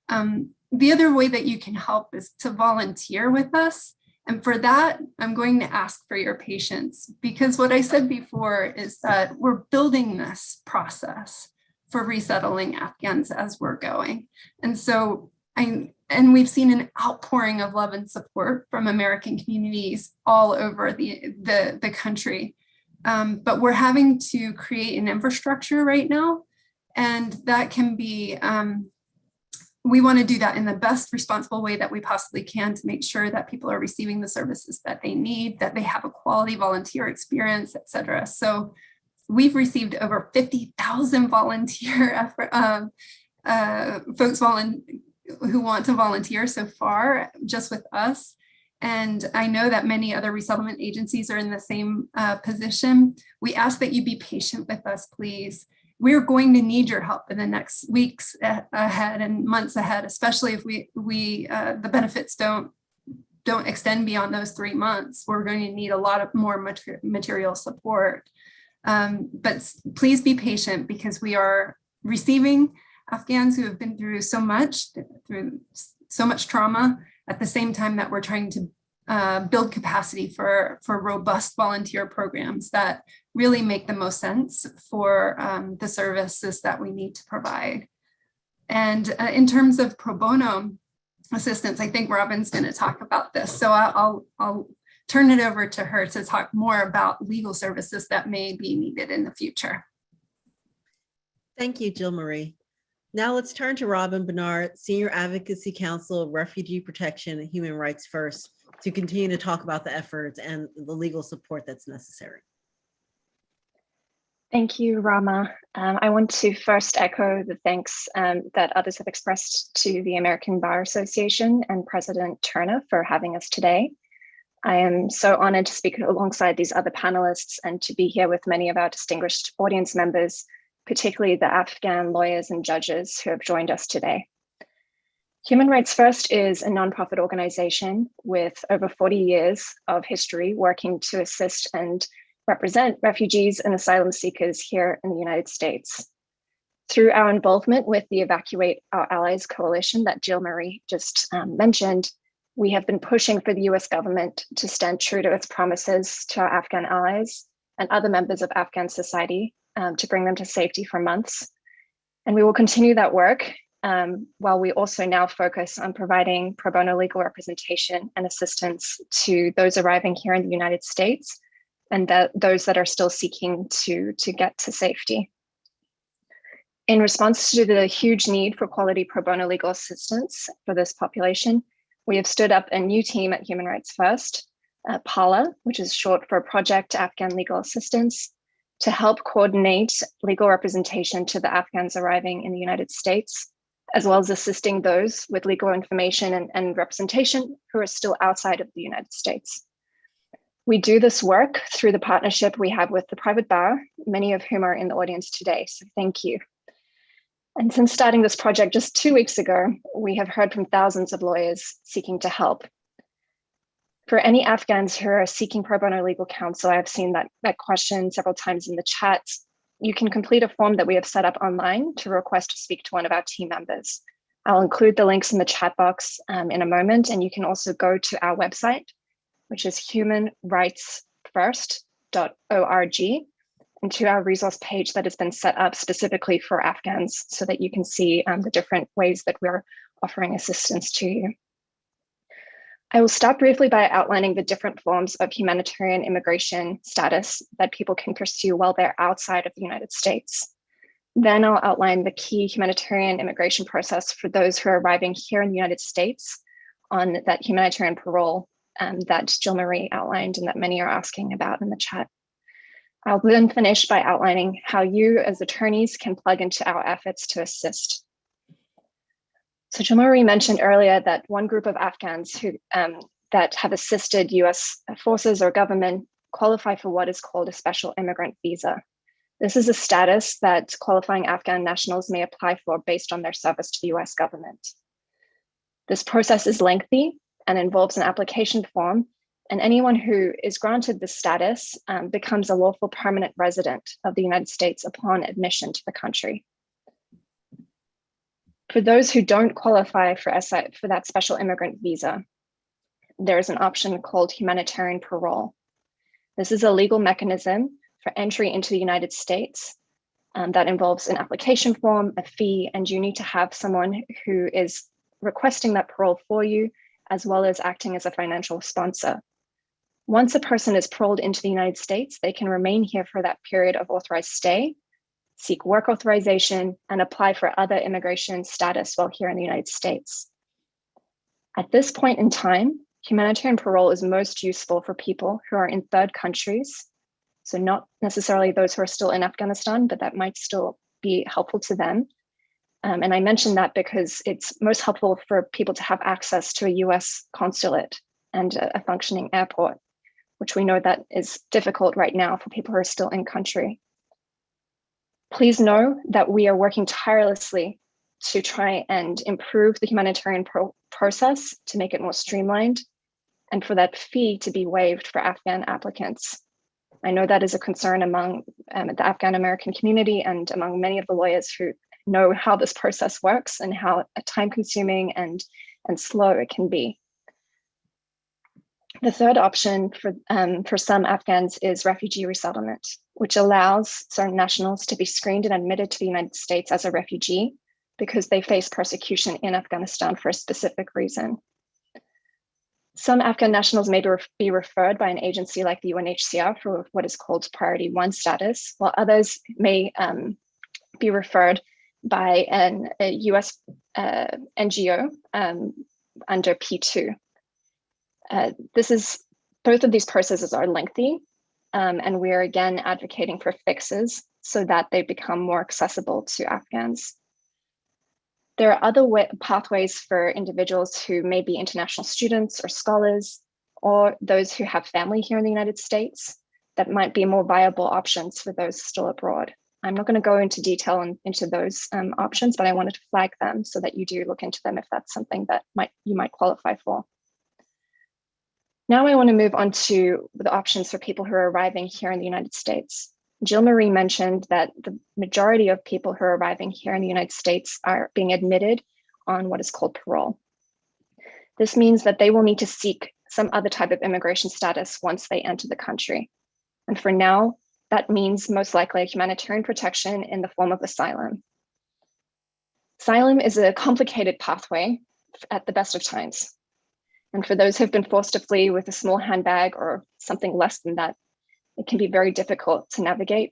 The other way that you can help is to volunteer with us. And for that, I'm going to ask for your patience, because what I said before is that we're building this process for resettling Afghans as we're going. And so we've seen an outpouring of love and support from American communities all over the country. But we're having to create an infrastructure right now. And that can be, we want to do that in the best responsible way that we possibly can to make sure that people are receiving the services that they need, that they have a quality volunteer experience, et cetera. So we've received over 50,000 volunteer folks who want to volunteer so far just with us. And I know that many other resettlement agencies are in the same position. We ask that you be patient with us, please. We're going to need your help in the next weeks ahead and months ahead, especially if the benefits don't extend beyond those 3 months. We're going to need a lot of more material support. But please be patient, because we are receiving Afghans who have been through so much trauma, at the same time that we're trying to build capacity for robust volunteer programs that really make the most sense for the services that we need to provide. And in terms of pro bono assistance, I think Robin's going to talk about this. So I'll turn it over to her to talk more about legal services that may be needed in the future. Thank you, Jill Marie. Now let's turn to Robin Bernard, Senior Advocacy Council, Refugee Protection and Human Rights First, to continue to talk about the efforts and the legal support that's necessary. Thank you, Rama. I want to first echo the thanks that others have expressed to the American Bar Association and President Turner for having us today. I am so honored to speak alongside these other panelists and to be here with many of our distinguished audience members, particularly the Afghan lawyers and judges who have joined us today. Human Rights First is a nonprofit organization with over 40 years of history working to assist and represent refugees and asylum seekers here in the United States. Through our involvement with the Evacuate Our Allies Coalition that Jill Marie just mentioned, we have been pushing for the US government to stand true to its promises to our Afghan allies and other members of Afghan society to bring them to safety for months. And we will continue that work while we also now focus on providing pro bono legal representation and assistance to those arriving here in the United States and those that are still seeking to get to safety. In response to the huge need for quality pro bono legal assistance for this population, we have stood up a new team at Human Rights First, PALA, which is short for Project Afghan Legal Assistance, to help coordinate legal representation to the Afghans arriving in the United States, as well as assisting those with legal information and representation who are still outside of the United States. We do this work through the partnership we have with the private bar, many of whom are in the audience today, so thank you. And since starting this project just 2 weeks ago, we have heard from thousands of lawyers seeking to help. For any Afghans who are seeking pro bono legal counsel, I've seen that question several times in the chat. You can complete a form that we have set up online to request to speak to one of our team members. I'll include the links in the chat box in a moment, and you can also go to our website, which is humanrightsfirst.org, and to our resource page that has been set up specifically for Afghans so that you can see the different ways that we're offering assistance to you. I will start briefly by outlining the different forms of humanitarian immigration status that people can pursue while they're outside of the United States. Then I'll outline the key humanitarian immigration process for those who are arriving here in the United States on that humanitarian parole that Jill Marie outlined and that many are asking about in the chat. I'll then finish by outlining how you as attorneys can plug into our efforts to assist. So Jill Marie mentioned earlier that one group of Afghans who that have assisted US forces or government qualify for what is called a special immigrant visa. This is a status that qualifying Afghan nationals may apply for based on their service to the US government. This process is lengthy and involves an application form, and anyone who is granted this status becomes a lawful permanent resident of the United States upon admission to the country. For those who don't qualify for that special immigrant visa, there is an option called humanitarian parole. This is a legal mechanism for entry into the United States that involves an application form, a fee, and you need to have someone who is requesting that parole for you, as well as acting as a financial sponsor. Once a person is paroled into the United States, they can remain here for that period of authorized stay, seek work authorization, and apply for other immigration status while here in the United States. At this point in time, humanitarian parole is most useful for people who are in third countries, so not necessarily those who are still in Afghanistan, but that might still be helpful to them. And I mention that because it's most helpful for people to have access to a US consulate and a functioning airport, which we know that is difficult right now for people who are still in country. Please know that we are working tirelessly to try and improve the humanitarian process to make it more streamlined and for that fee to be waived for Afghan applicants. I know that is a concern among the Afghan American community and among many of the lawyers who know how this process works and how time-consuming and slow it can be. The third option for some Afghans is refugee resettlement, which allows certain nationals to be screened and admitted to the United States as a refugee because they face persecution in Afghanistan for a specific reason. Some Afghan nationals may be referred by an agency like the UNHCR for what is called Priority 1 status, while others may be referred by a US NGO under P2. Both of these processes are lengthy, and we are again advocating for fixes so that they become more accessible to Afghans. There are other pathways for individuals who may be international students or scholars, or those who have family here in the United States that might be more viable options for those still abroad. I'm not going to go into detail into those options, but I wanted to flag them so that you do look into them if that's something that you might qualify for. Now I want to move on to the options for people who are arriving here in the United States. Jill Marie mentioned that the majority of people who are arriving here in the United States are being admitted on what is called parole. This means that they will need to seek some other type of immigration status once they enter the country. And for now, that means most likely humanitarian protection in the form of asylum. Asylum is a complicated pathway at the best of times. And for those who've been forced to flee with a small handbag or something less than that, it can be very difficult to navigate.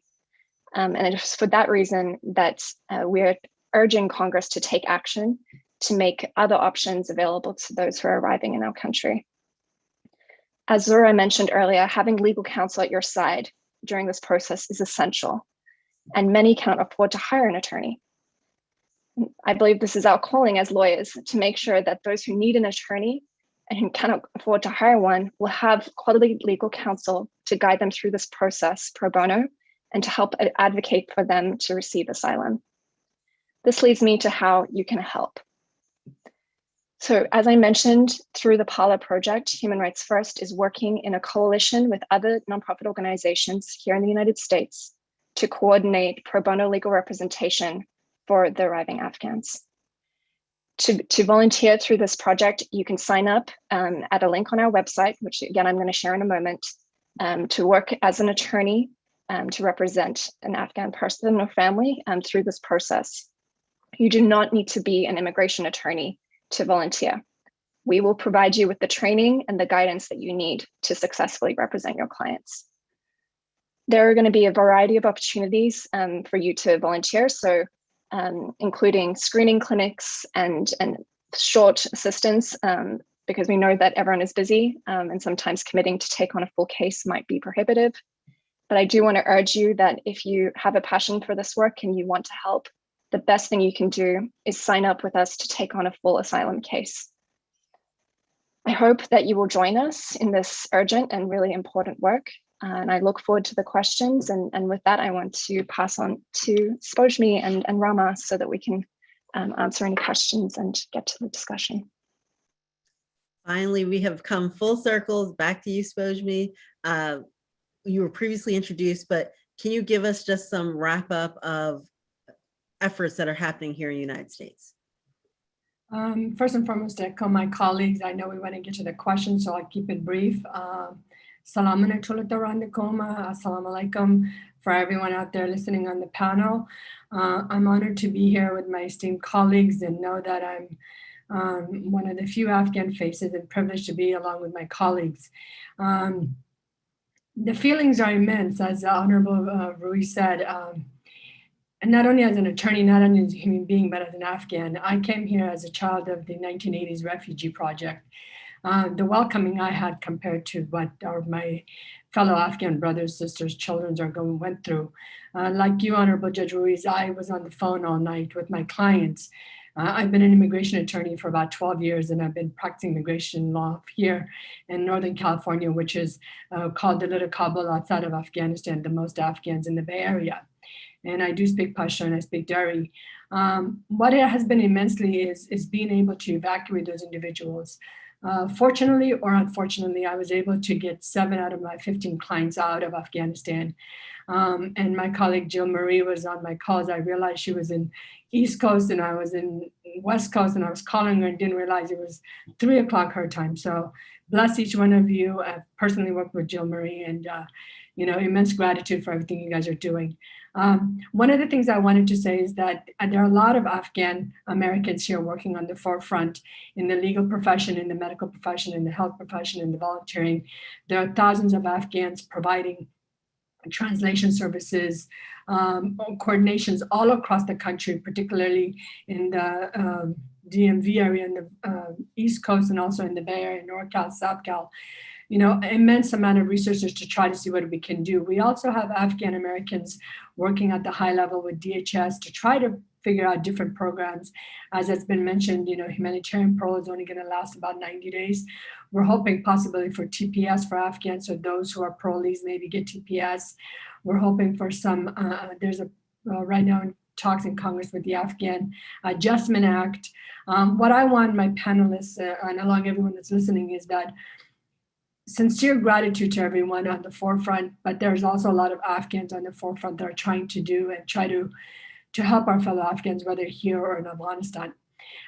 And it's for that reason that we're urging Congress to take action to make other options available to those who are arriving in our country. As Zahra mentioned earlier, having legal counsel at your side during this process is essential, and many cannot afford to hire an attorney. I believe this is our calling as lawyers to make sure that those who need an attorney and who cannot afford to hire one will have quality legal counsel to guide them through this process pro bono and to help advocate for them to receive asylum. This leads me to how you can help. So as I mentioned, through the PALA project, Human Rights First is working in a coalition with other nonprofit organizations here in the United States to coordinate pro bono legal representation for the arriving Afghans. To volunteer through this project, you can sign up at a link on our website, which again, I'm going to share in a moment, to work as an attorney to represent an Afghan person or family through this process. You do not need to be an immigration attorney to volunteer. We will provide you with the training and the guidance that you need to successfully represent your clients. There are going to be a variety of opportunities for you to volunteer. So including screening clinics and short assistance because we know that everyone is busy and sometimes committing to take on a full case might be prohibitive. But I do want to urge you that if you have a passion for this work and you want to help, the best thing you can do is sign up with us to take on a full asylum case. I hope that you will join us in this urgent and really important work. And I look forward to the questions. And with that, I want to pass on to Spojmi and Rama so that we can answer any questions and get to the discussion. Finally, we have come full circle back to you, Spojmi. You were previously introduced, but can you give us just some wrap up of efforts that are happening here in the United States? First and foremost, to echo my colleagues, I know we want to get to the questions, so I'll keep it brief. Assalamu alaikum for everyone out there listening on the panel. I'm honored to be here with my esteemed colleagues and know that I'm one of the few Afghan faces and privileged to be along with my colleagues. The feelings are immense, as Honorable Rui said, and not only as an attorney, not only as a human being, but as an Afghan. I came here as a child of the 1980s refugee project. The welcoming I had compared to what my fellow Afghan brothers, sisters, children went through. Like you, Honorable Judge Ruiz, I was on the phone all night with my clients. I've been an immigration attorney for about 12 years, and I've been practicing immigration law here in Northern California, which is called the Little Kabul outside of Afghanistan, the most Afghans in the Bay Area. And I do speak Pashto and I speak Dari. What it has been immensely is being able to evacuate those individuals. Fortunately or unfortunately, I was able to get 7 out of my 15 clients out of Afghanistan. And my colleague Jill Marie was on my calls. I realized she was in East Coast and I was in West Coast, and I was calling her and didn't realize it was 3 o'clock her time. So bless each one of you. I've personally worked with Jill Marie, and immense gratitude for everything you guys are doing. One of the things I wanted to say is that there are a lot of Afghan Americans here working on the forefront in the legal profession, in the medical profession, in the health profession, in the volunteering. There are thousands of Afghans providing translation services, coordinations all across the country, particularly in the DMV area, in the East Coast, and also in the Bay Area, NorCal, South Cal. Immense amount of resources to try to see what we can do. We also have Afghan Americans working at the high level with DHS to try to figure out different programs. As it's been mentioned, humanitarian parole is only going to last about 90 days. We're hoping possibly for TPS for Afghans, so those who are parolees maybe get TPS. We're hoping for some, there's right now in talks in Congress with the Afghan Adjustment Act. What I want my panelists and along everyone that's listening is that sincere gratitude to everyone on the forefront, but there's also a lot of Afghans on the forefront that are trying to do and try to help our fellow Afghans, whether here or in Afghanistan.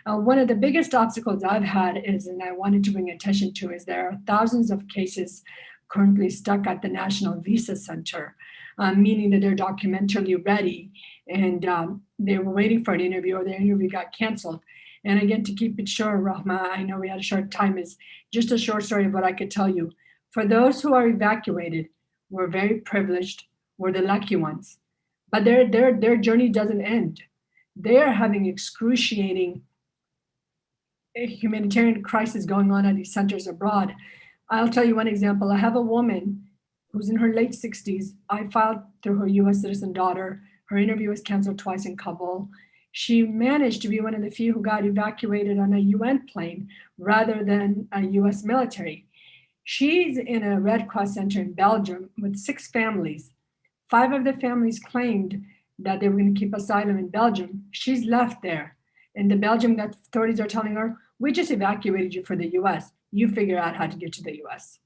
One of the biggest obstacles I've had is, and I wanted to bring attention to, is there are thousands of cases currently stuck at the National Visa Center, meaning that they're documentarily ready and they were waiting for an interview, or their interview got canceled. And again, to keep it short, Rahma, I know we had a short time, is just a short story of what I could tell you. For those who are evacuated, we're very privileged, we're the lucky ones. But their journey doesn't end. They are having excruciating humanitarian crisis going on at these centers abroad. I'll tell you one example. I have a woman who's in her late 60s. I filed through her US citizen daughter. Her interview was canceled twice in Kabul. She managed to be one of the few who got evacuated on a UN plane rather than a US military. She's in a Red Cross center in Belgium with 6 families. 5 of the families claimed that they were going to keep asylum in Belgium. She's left there. And the Belgian authorities are telling her, we just evacuated you for the US. You figure out how to get to the US.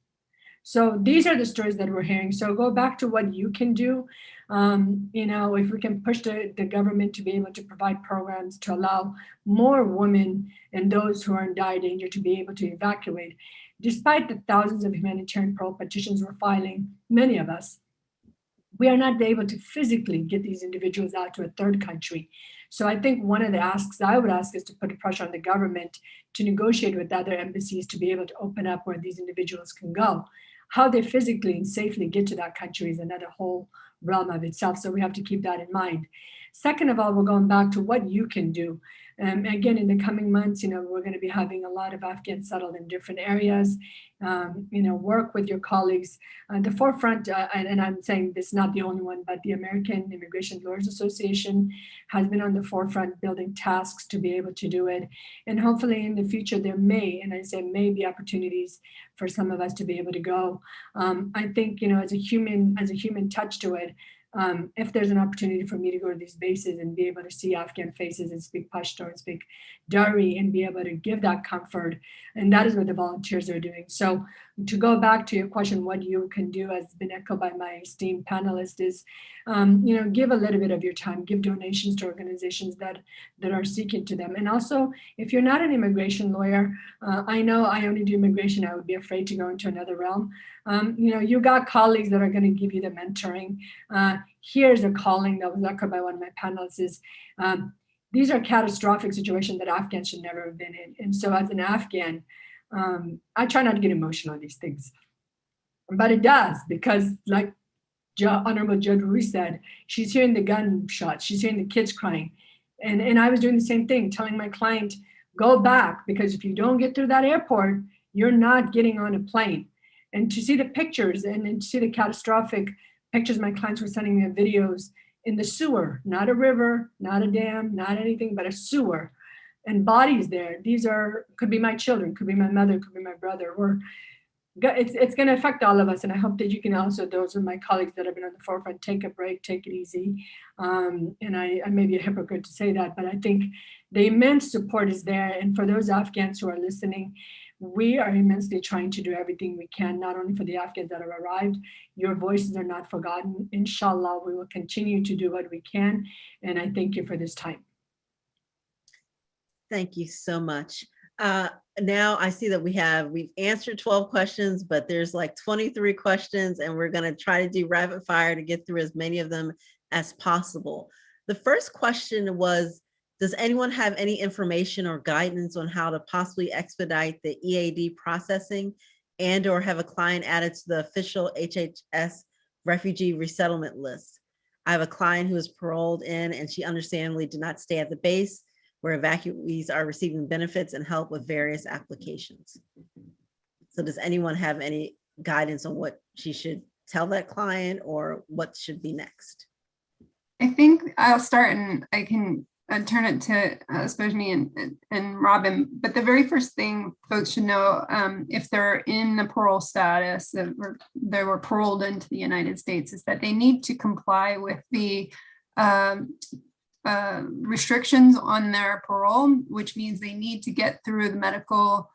So these are the stories that we're hearing. So go back to what you can do. If we can push the government to be able to provide programs to allow more women and those who are in dire danger to be able to evacuate. Despite the thousands of humanitarian parole petitions we're filing, many of us, we are not able to physically get these individuals out to a third country. So I think one of the asks I would ask is to put pressure on the government to negotiate with other embassies to be able to open up where these individuals can go. How they physically and safely get to that country is another whole realm of itself. So we have to keep that in mind. Second of all, we're going back to what you can do. Again, in the coming months, we're going to be having a lot of Afghans settled in different areas. Work with your colleagues. The forefront, and I'm saying this is not the only one, but the American Immigration Lawyers Association has been on the forefront building tasks to be able to do it. And hopefully in the future, there may, and I say may be opportunities for some of us to be able to go. I think, as a human touch to it, if there's an opportunity for me to go to these bases and be able to see Afghan faces and speak Pashto and speak Dari and be able to give that comfort, and that is what the volunteers are doing. So to go back to your question, what you can do, as has been echoed by my esteemed panelists, is give a little bit of your time, give donations to organizations that are seeking to them. And also, if you're not an immigration lawyer, I know I only do immigration, I would be afraid to go into another realm. You got colleagues that are going to give you the mentoring. Here's a calling that was echoed by one of my panelists is, these are catastrophic situations that Afghans should never have been in. And so as an Afghan, I try not to get emotional on these things, but it does, because like Honorable Judge Ruiz said, she's hearing the gunshots, she's hearing the kids crying. And I was doing the same thing, telling my client, go back, because if you don't get through that airport, you're not getting on a plane. And to see the pictures and to see the catastrophic pictures my clients were sending me, videos in the sewer, not a river, not a dam, not anything, but a sewer, and bodies there. These could be my children, could be my mother, could be my brother. It's going to affect all of us. And I hope that you can also, those are my colleagues that have been on the forefront, take a break, take it easy. And I may be a hypocrite to say that, but I think the immense support is there. And for those Afghans who are listening, we are immensely trying to do everything we can, not only for the Afghans that have arrived. Your voices are not forgotten. Inshallah, we will continue to do what we can. And I thank you for this time. Thank you so much. Now I see that we've answered 12 questions, but there's like 23 questions, and we're going to try to do rapid fire to get through as many of them as possible. The first question was, does anyone have any information or guidance on how to possibly expedite the EAD processing and or have a client added to the official HHS refugee resettlement list? I have a client who is paroled in, and she understandably did not stay at the base where evacuees are receiving benefits and help with various applications. So does anyone have any guidance on what she should tell that client or what should be next? I think I'll start, and I can turn it to Spojni and Robin. But the very first thing folks should know, if they're in the parole status, they were paroled into the United States, is that they need to comply with the restrictions on their parole, which means they need to get through the medical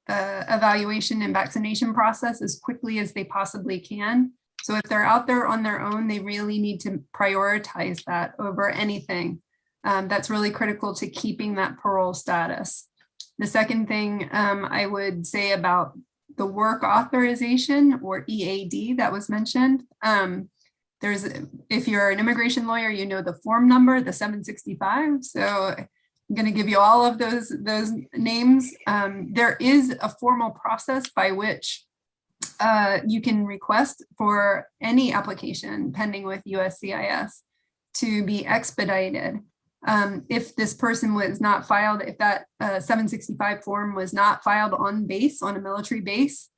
evaluation and vaccination process as quickly as they possibly can. So if they're out there on their own, they really need to prioritize that over anything. That's really critical to keeping that parole status. The second thing I would say about the work authorization, or EAD, that was mentioned. If you're an immigration lawyer, you know the form number, the 765. So I'm going to give you all of those names. There is a formal process by which you can request for any application pending with USCIS to be expedited. If this person was not filed, if that 765 form was not filed on base, on a military base,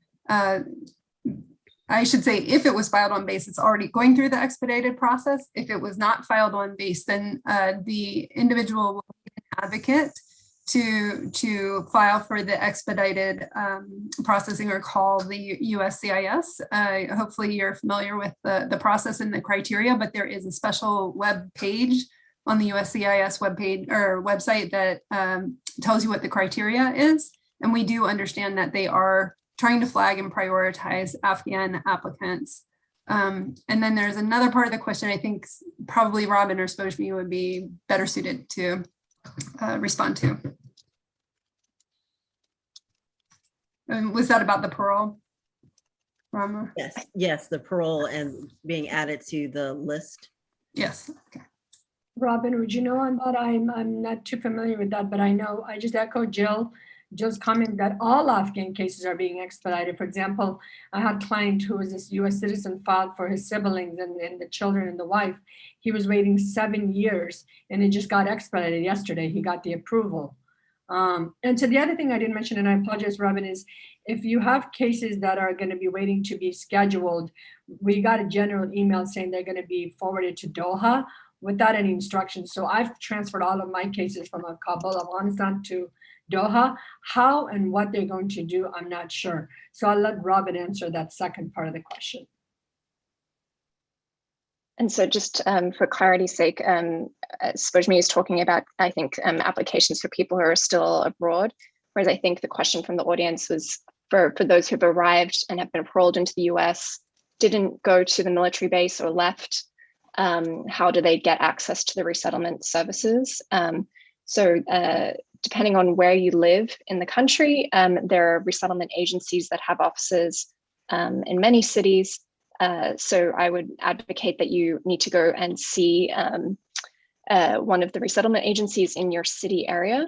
I should say, if it was filed on base, it's already going through the expedited process. If it was not filed on base, then the individual will be an advocate to file for the expedited processing, or call the USCIS. Hopefully you're familiar with the process and the criteria, but there is a special web page on the USCIS website that tells you what the criteria is. And we do understand that they are trying to flag and prioritize Afghan applicants. And then there's another part of the question I think probably Robin or Spojmi would be better suited to respond to. Was that about the parole, Rama? Yes, the parole and being added to the list. Yes. Okay. Robin, would you know on that? I'm not too familiar with that, but I know, I just echo Jill. Jill's comment that all Afghan cases are being expedited. For example, I had a client who was this US citizen filed for his siblings and the children and the wife. He was waiting 7 years and it just got expedited yesterday. He got the approval. And so the other thing I didn't mention, and I apologize, Robin, is if you have cases that are going to be waiting to be scheduled, we got a general email saying they're going to be forwarded to Doha without any instructions. So I've transferred all of my cases from Kabul, Afghanistan to Doha. How and what they're going to do, I'm not sure. So I'll let Robin answer that second part of the question. And so just for clarity's sake, Spojmi is talking about, I think, applications for people who are still abroad, whereas I think the question from the audience was for those who've arrived and have been paroled into the US, didn't go to the military base or left, how do they get access to the resettlement services? So depending on where you live in the country, there are resettlement agencies that have offices in many cities. So I would advocate that you need to go and see one of the resettlement agencies in your city area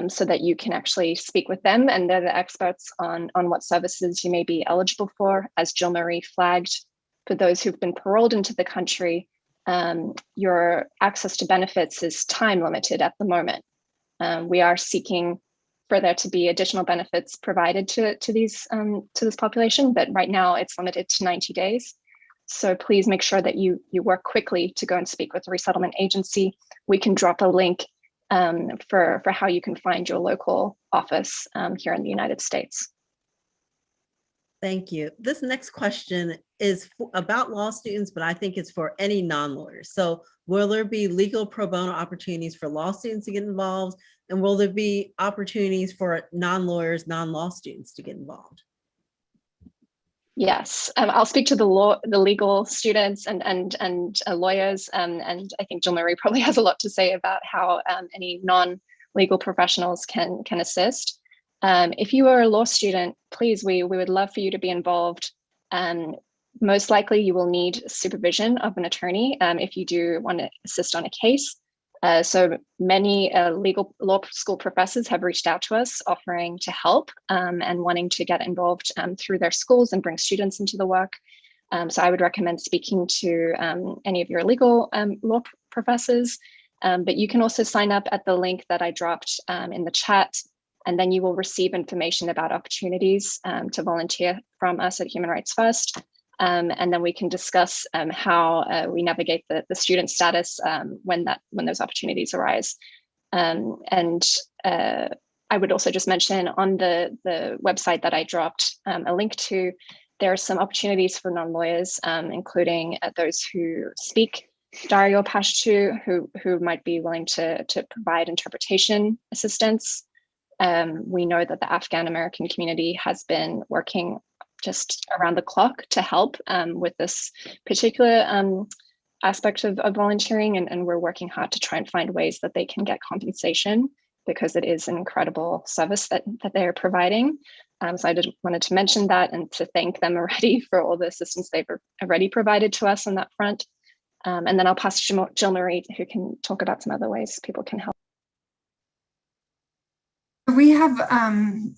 so that you can actually speak with them, and they're the experts on what services you may be eligible for. As Jill Marie flagged, for those who've been paroled into the country, your access to benefits is time limited at the moment. We are seeking for there to be additional benefits provided to this population, but right now it's limited to 90 days. So please make sure that you work quickly to go and speak with the resettlement agency. We can drop a link for how you can find your local office here in the United States. Thank you. This next question is about law students, but I think it's for any non-lawyers. So will there be legal pro bono opportunities for law students to get involved? And will there be opportunities for non-lawyers, non-law students to get involved? Yes, I'll speak to the legal students and lawyers, and I think Jill Marie probably has a lot to say about how any non-legal professionals can assist. If you are a law student, please, we would love for you to be involved. Most likely you will need supervision of an attorney if you do want to assist on a case. So many legal law school professors have reached out to us offering to help and wanting to get involved through their schools and bring students into the work. So I would recommend speaking to any of your legal law professors, but you can also sign up at the link that I dropped in the chat, and then you will receive information about opportunities to volunteer from us at Human Rights First. And then we can discuss how we navigate the student status when those opportunities arise. And I would also just mention on the website that I dropped a link to, there are some opportunities for non-lawyers, including those who speak Dari or Pashto, who might be willing to provide interpretation assistance. We know that the Afghan American community has been working just around the clock to help with this particular aspect of volunteering, and we're working hard to try and find ways that they can get compensation, because it is an incredible service that they are providing. So I just wanted to mention that and to thank them already for all the assistance they've already provided to us on that front. And then I'll pass to Jill Marie, who can talk about some other ways people can help. We have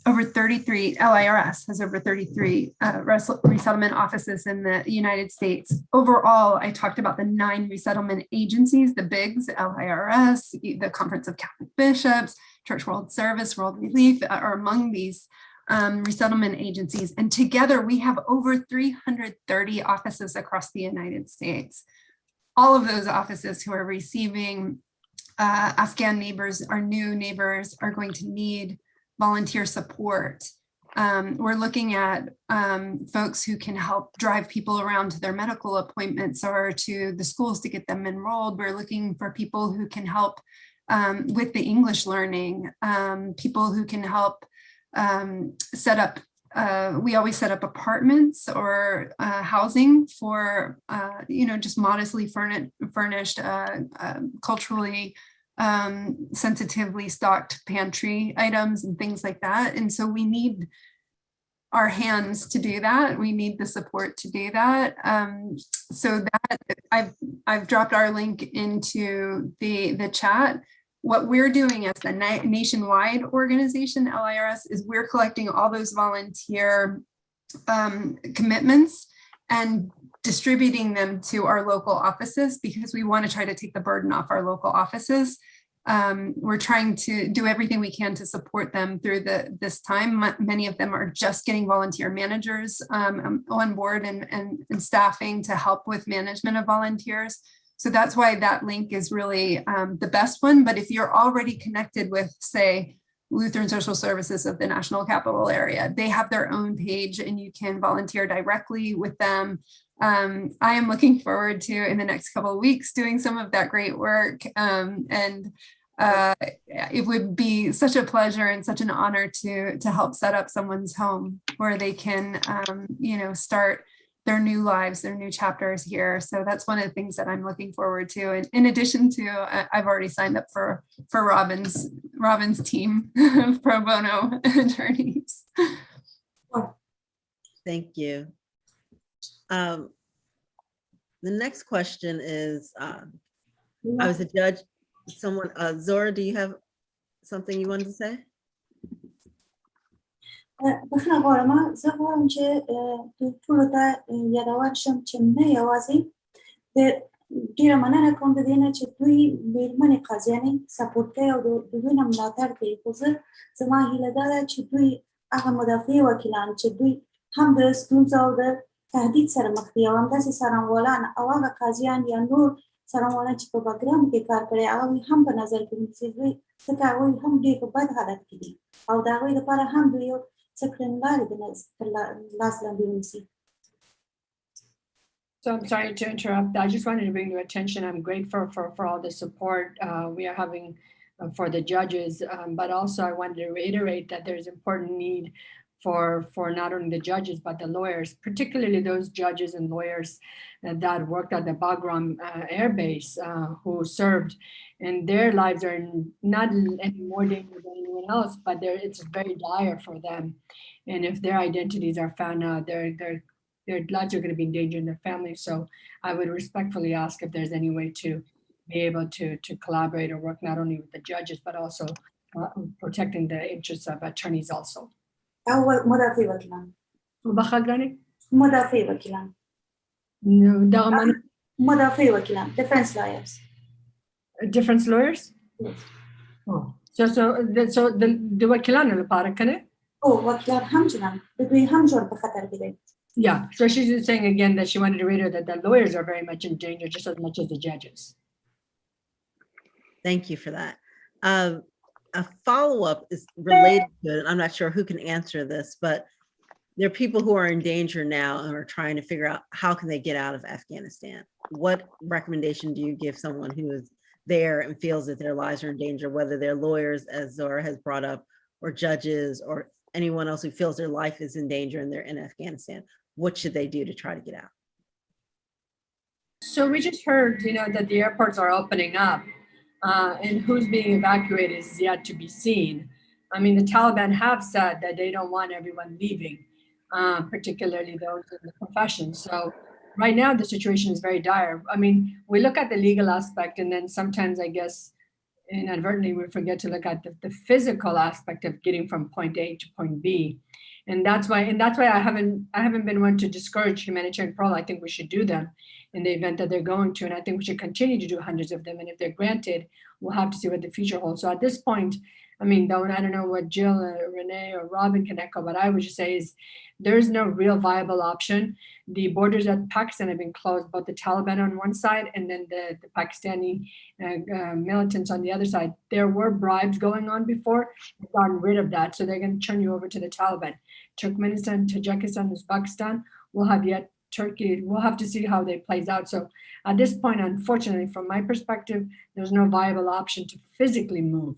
over 33, LIRS has over 33 resettlement offices in the United States. Overall, I talked about the 9 resettlement agencies, the bigs, LIRS, the Conference of Catholic Bishops, Church World Service, World Relief are among these resettlement agencies. And together we have over 330 offices across the United States. All of those offices who are receiving Afghan neighbors, our new neighbors, are going to need volunteer support. We're looking at folks who can help drive people around to their medical appointments or to the schools to get them enrolled. We're looking for people who can help with the English learning, people who can help set up, we always set up apartments or housing for, just modestly furnished, culturally sensitively stocked pantry items and things like that. And so we need our hands to do that. We need the support to do that. So that I've dropped our link into the chat. what we're doing as the nationwide organization, LIRS, is we're collecting all those volunteer commitments and distributing them to our local offices because we want to try to take the burden off our local offices. We're trying to do everything we can to support them through this time. Many of them are just getting volunteer managers on board and staffing to help with management of volunteers. So that's why that link is really the best one. But if you're already connected with, say, Lutheran Social Services of the National Capital Area, they have their own page and you can volunteer directly with them. I am looking forward to, in the next couple of weeks, doing some of that great work. It would be such a pleasure and such an honor to help set up someone's home where they can, start their new lives, their new chapters here. So that's one of the things that I'm looking forward to. And in addition to, I've already signed up for Robin's team of pro bono attorneys. Thank you. The next question is, I was a judge, Zora, do you have something you wanted to say? بخنا غارما زغوام چه تو پروتا یادوار شم چه نه یوازی در دیره منه نکن بدینه چه توی میرمنی قاضیانی سپورت که او دوی نملاتر که خوزر زمان هیله داده چه توی اغا مدافعی وکیلان چه توی هم در ستونزه و در تهدید سر مختی و هم دست سرانوالان او اغا قاضیان یا نور سرانوالان چه په بګرام کې کار کړی هغه هم په نظر کې نیسي دوی ځکه هغوی هم ډېر په بد حالت کې دي او د هغوی لپاره هم دوی یو څه کړنلارې د لاس لاندې ونیسي. So I'm sorry to interrupt. I just wanted to bring to attention. I'm grateful for all the support we are having for the judges, but also I wanted to reiterate that there's important need for not only the judges, but the lawyers, particularly those judges and lawyers that worked at the Bagram Air Base who served, and their lives are not any more dangerous than anyone else, but it's very dire for them. And if their identities are found out, their lives are going to be in danger in their families. So I would respectfully ask if there's any way to be able to collaborate or work not only with the judges, but also protecting the interests of attorneys also. مدافع وکیلان بخاطرانی مدافع وکیلان دائما مدافع وکیلان defense lawyers. Defense lawyers? Yes. Oh. So the وکیلان لپاره کنه؟ وکیلان همچنان دوی هم جور به خطر دیده. Yeah, so she's saying again that she wanted to reiterate that the lawyers are very much in danger just as much as the judges. Thank you for that. A follow-up is related to it. I'm not sure who can answer this, but there are people who are in danger now and are trying to figure out how can they get out of Afghanistan. What recommendation do you give someone who is there and feels that their lives are in danger, whether they're lawyers, as Zora has brought up, or judges, or anyone else who feels their life is in danger and they're in Afghanistan? What should they do to try to get out? So we just heard, that the airports are opening up. And who's being evacuated is yet to be seen. I mean, the Taliban have said that they don't want everyone leaving, particularly those in the profession. So right now, the situation is very dire. I mean, we look at the legal aspect, and then sometimes, I guess, inadvertently, we forget to look at the physical aspect of getting from point A to point B. And that's why I haven't been one to discourage humanitarian parole. I think we should do them in the event that they're going to, and I think we should continue to do hundreds of them. And if they're granted, we'll have to see what the future holds. So at this point, I mean, I don't know what Jill, Renee, or Robin can echo, but I would just say is there is no real viable option. The borders at Pakistan have been closed, both the Taliban on one side and then the Pakistani militants on the other side. There were bribes going on before, they've gotten rid of that. So they're going to turn you over to the Taliban. Turkmenistan, Tajikistan, Uzbekistan will have yet Turkey. We'll have to see how they plays out. So at this point, unfortunately, from my perspective, there's no viable option to physically move.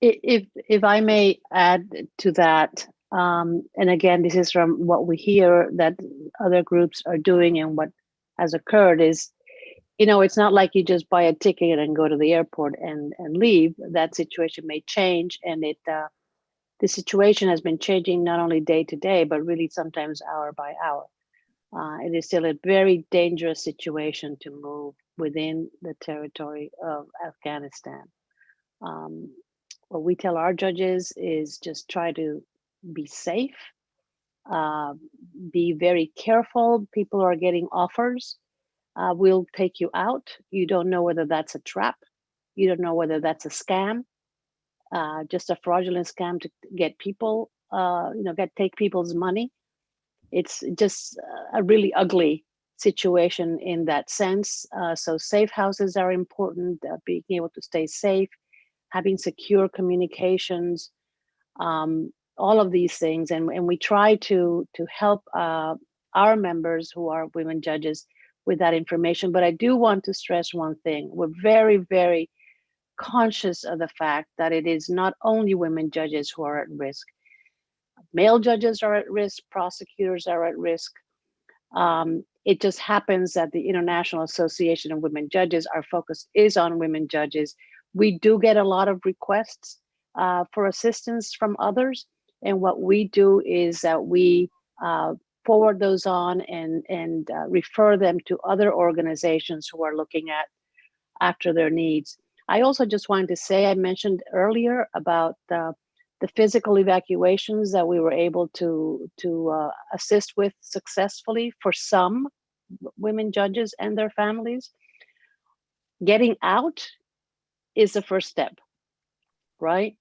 If I may add to that, and again, this is from what we hear that other groups are doing and what has occurred is, it's not like you just buy a ticket and go to the airport and leave. That situation may change, and the situation has been changing not only day to day, but really sometimes hour by hour. It is still a very dangerous situation to move within the territory of Afghanistan. What we tell our judges is just try to be safe, be very careful. People are getting offers. We'll take you out. You don't know whether that's a trap. You don't know whether that's a scam, just a fraudulent scam to get people, take people's money. It's just a really ugly situation in that sense. So safe houses are important, being able to stay safe, having secure communications, all of these things. And we try to help our members who are women judges with that information. But I do want to stress one thing. We're very, very conscious of the fact that it is not only women judges who are at risk. Male judges are at risk, prosecutors are at risk. It just happens that the International Association of Women Judges, our focus is on women judges. We do get a lot of requests for assistance from others. And what we do is that we forward those on and refer them to other organizations who are looking after their needs. I also just wanted to say, I mentioned earlier about the physical evacuations that we were able to assist with successfully for some women judges and their families. Getting out is the first step, right?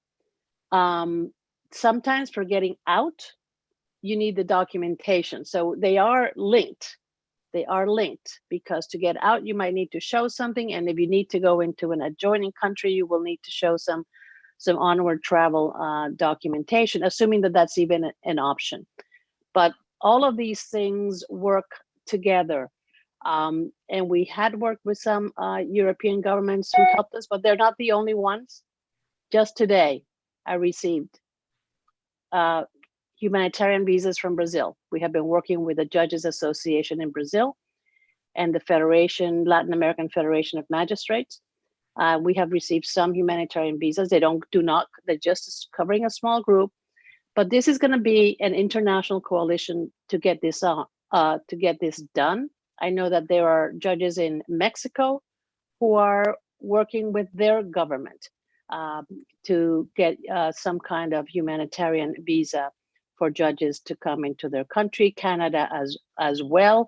Sometimes for getting out, you need the documentation. So they are linked. They are linked because to get out, you might need to show something. And if you need to go into an adjoining country, you will need to show some onward travel documentation, assuming that that's even an option. But all of these things work together. And we had worked with some European governments who helped us, but they're not the only ones. Just today, I received humanitarian visas from Brazil. We have been working with the Judges Association in Brazil and the Latin American Federation of Magistrates. We have received some humanitarian visas. They're just covering a small group, but this is going to be an international coalition to get this done. I know that there are judges in Mexico who are working with their government to get some kind of humanitarian visa for judges to come into their country, Canada as well.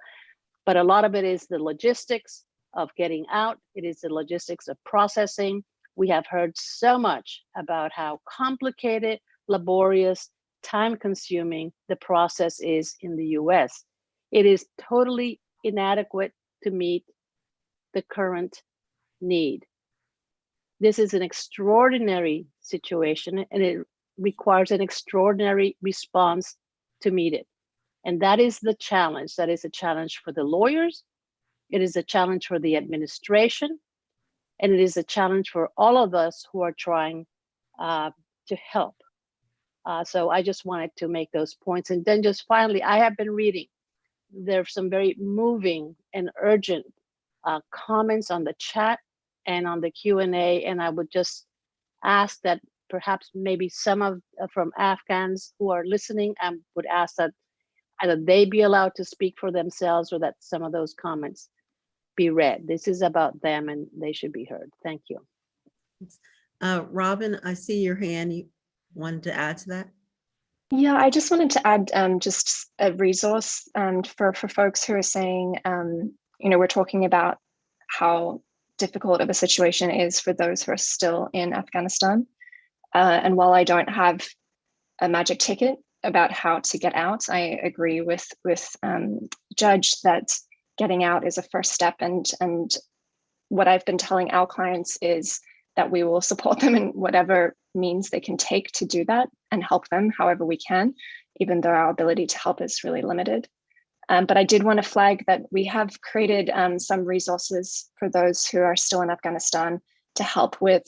But a lot of it is the logistics of getting out. It is the logistics of processing. We have heard so much about how complicated, laborious, time-consuming the process is in the US. It is totally inadequate to meet the current need. This is an extraordinary situation, and it requires an extraordinary response to meet it. And that is the challenge. That is a challenge for the lawyers. It is a challenge for the administration. And it is a challenge for all of us who are trying to help. So I just wanted to make those points. And then just finally, I have been reading. There's some very moving and urgent comments on the chat and on the Q&A. And I would just ask that perhaps maybe some from Afghans who are listening, and would ask that either they be allowed to speak for themselves or that some of those comments be read. This is about them and they should be heard. Thank you. Robin, I see your hand. You wanted to add to that? Yeah, I just wanted to add just a resource for folks who are saying, we're talking about how difficult of a situation is for those who are still in Afghanistan. And while I don't have a magic ticket about how to get out, I agree with Judge that getting out is a first step. And what I've been telling our clients is that we will support them in whatever means they can take to do that and help them however we can, even though our ability to help is really limited. But I did want to flag that we have created some resources for those who are still in Afghanistan to help with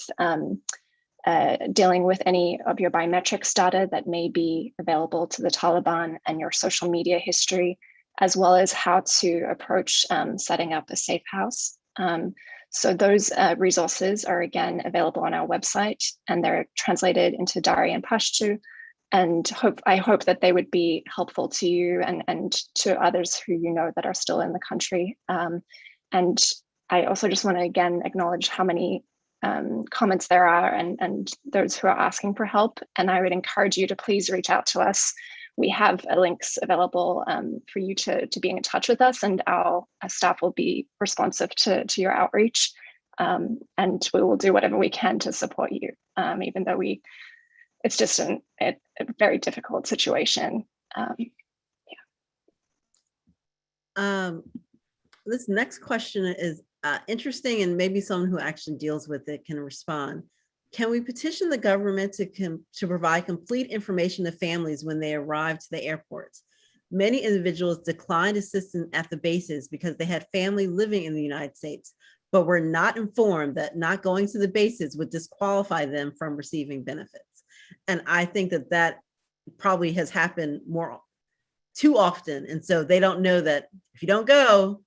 dealing with any of your biometrics data that may be available to the Taliban and your social media history, as well as how to approach setting up a safe house. So those resources are again available on our website, and they're translated into Dari and Pashto. And I hope that they would be helpful to you and to others who you know that are still in the country. And I also just want to again acknowledge how many comments there are and those who are asking for help. And I would encourage you to please reach out to us. We have links available for you to be in touch with us, and our staff will be responsive to your outreach. And we will do whatever we can to support you, even though it's just a very difficult situation. This next question is interesting, and maybe someone who actually deals with it can respond. Can we petition the government to provide complete information to families when they arrive to the airports? Many individuals declined assistance at the bases because they had family living in the United States, but were not informed that not going to the bases would disqualify them from receiving benefits. And I think that probably has happened too often. And so they don't know that if you don't go,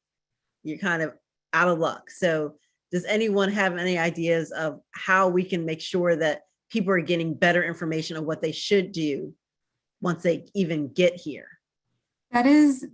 you're kind of out of luck. So does anyone have any ideas of how we can make sure that people are getting better information on what they should do once they even get here? That is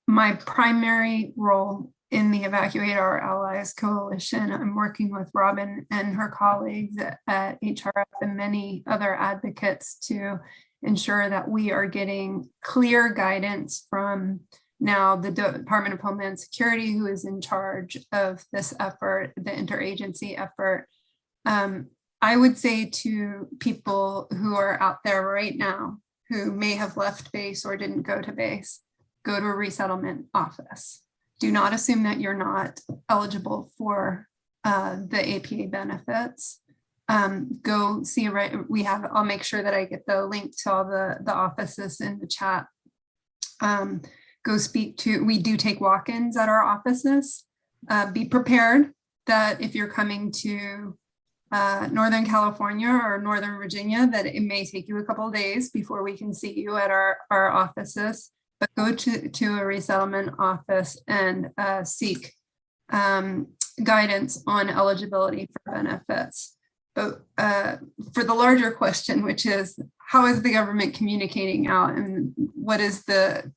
my primary role in the Evacuate Our Allies Coalition. I'm working with Robin and her colleagues at HRF and many other advocates to ensure that we are getting clear guidance from now the Department of Homeland Security, who is in charge of this effort, the interagency effort. I would say to people who are out there right now, who may have left base or didn't go to base, go to a resettlement office. Do not assume that you're not eligible for the APA benefits. Go see, I'll make sure that I get the link to all the offices in the chat. Go speak to, we do take walk-ins at our offices. Be prepared that if you're coming to Northern California or Northern Virginia, that it may take you a couple of days before we can see you at our offices, but go to a resettlement office and seek guidance on eligibility for benefits. But for the larger question, which is how is the government communicating out and what is the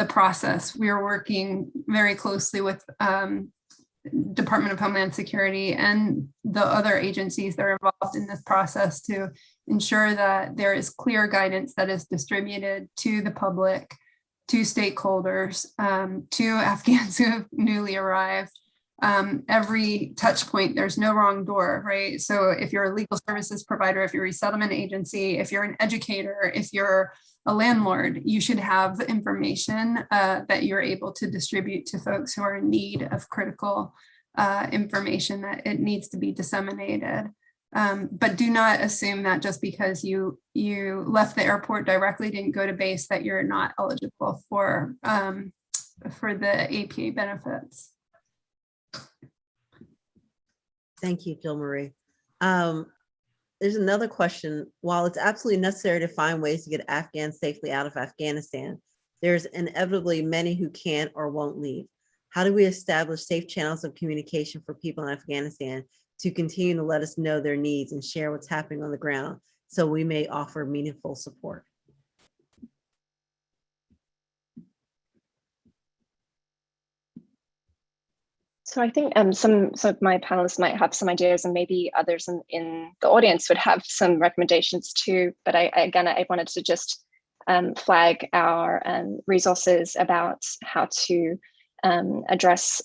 process? We are working very closely with Department of Homeland Security and the other agencies that are involved in this process to ensure that there is clear guidance that is distributed to the public, to stakeholders, to Afghans who have newly arrived. Every touch point, there's no wrong door, right? So if you're a legal services provider, if you're a resettlement agency, if you're an educator, if you're a landlord, you should have information that you're able to distribute to folks who are in need of critical information, that it needs to be disseminated. But do not assume that just because you left the airport directly, didn't go to base, that you're not eligible for the APA benefits. Thank you, Jill Marie. There's another question. While it's absolutely necessary to find ways to get Afghans safely out of Afghanistan, there's inevitably many who can't or won't leave. How do we establish safe channels of communication for people in Afghanistan to continue to let us know their needs and share what's happening on the ground so we may offer meaningful support? So I think some of my panelists might have some ideas, and maybe others in the audience would have some recommendations too. But I wanted to just flag our resources about how to address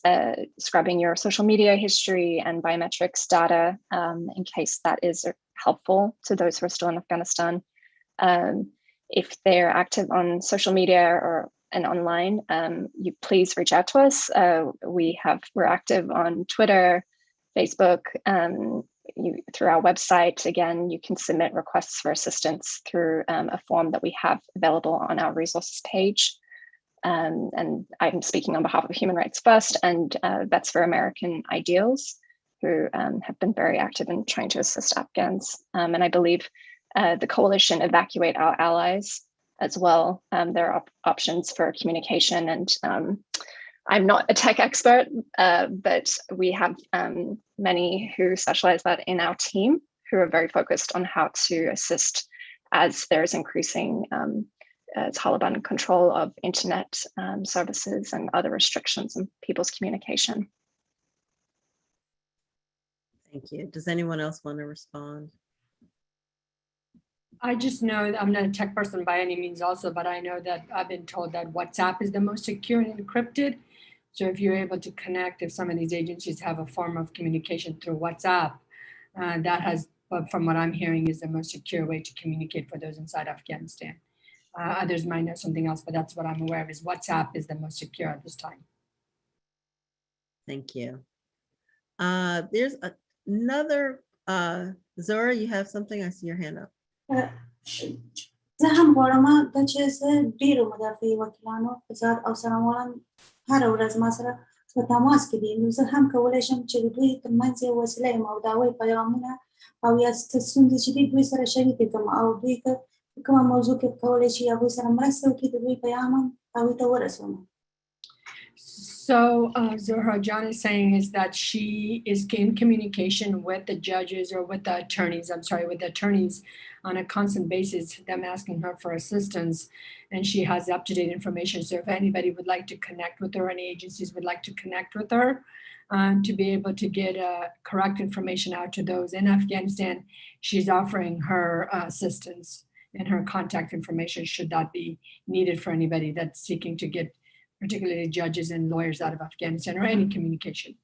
scrubbing your social media history and biometrics data in case that is helpful to those who are still in Afghanistan. If they're active on social media and online, you please reach out to us. We're active on Twitter, Facebook, through our website. Again, you can submit requests for assistance through a form that we have available on our resources page. And I'm speaking on behalf of Human Rights First and Vets for American Ideals, who have been very active in trying to assist Afghans. And I believe the coalition Evacuate Our Allies as well. There are options for communication, and I'm not a tech expert, but we have many who specialize that in our team, who are very focused on how to assist as there's increasing Taliban control of internet services and other restrictions on people's communication. Thank you. Does anyone else want to respond? I just know that I'm not a tech person by any means also, but I know that I've been told that WhatsApp is the most secure and encrypted. So if you're able to connect, if some of these agencies have a form of communication through WhatsApp, that has, from what I'm hearing, is the most secure way to communicate for those inside Afghanistan. Others might know something else, but that's what I'm aware of is WhatsApp is the most secure at this time. Thank you. There's another, Zora, you have something? I see your hand up. زه هم غواړم دا چې زه ډیرو مدافعي وکیلانو په ذات او څارنوالان هره ورځ ما سره په تماس کې دي، نو زه هم کولی شم چې د دوی ترمنځ یو وسیله یم او د هغوی پیغامونه او یا ستونزې چې دي دوی سره شریکې کړم او دوی که کومه موضوع کې کولی شي هغوی سره مرسته وکړي د دوی پیغام هم هغوی ته ورسوم. So Zahra, John is saying is that she is in communication with the judges or with the attorneys, with the attorneys on a constant basis, them asking her for assistance, and she has up-to-date information. So if anybody would like to connect with her, any agencies would like to connect with her to be able to get correct information out to those in Afghanistan, she's offering her assistance and her contact information should that be needed for anybody that's seeking to get particularly judges and lawyers out of Afghanistan or any communication.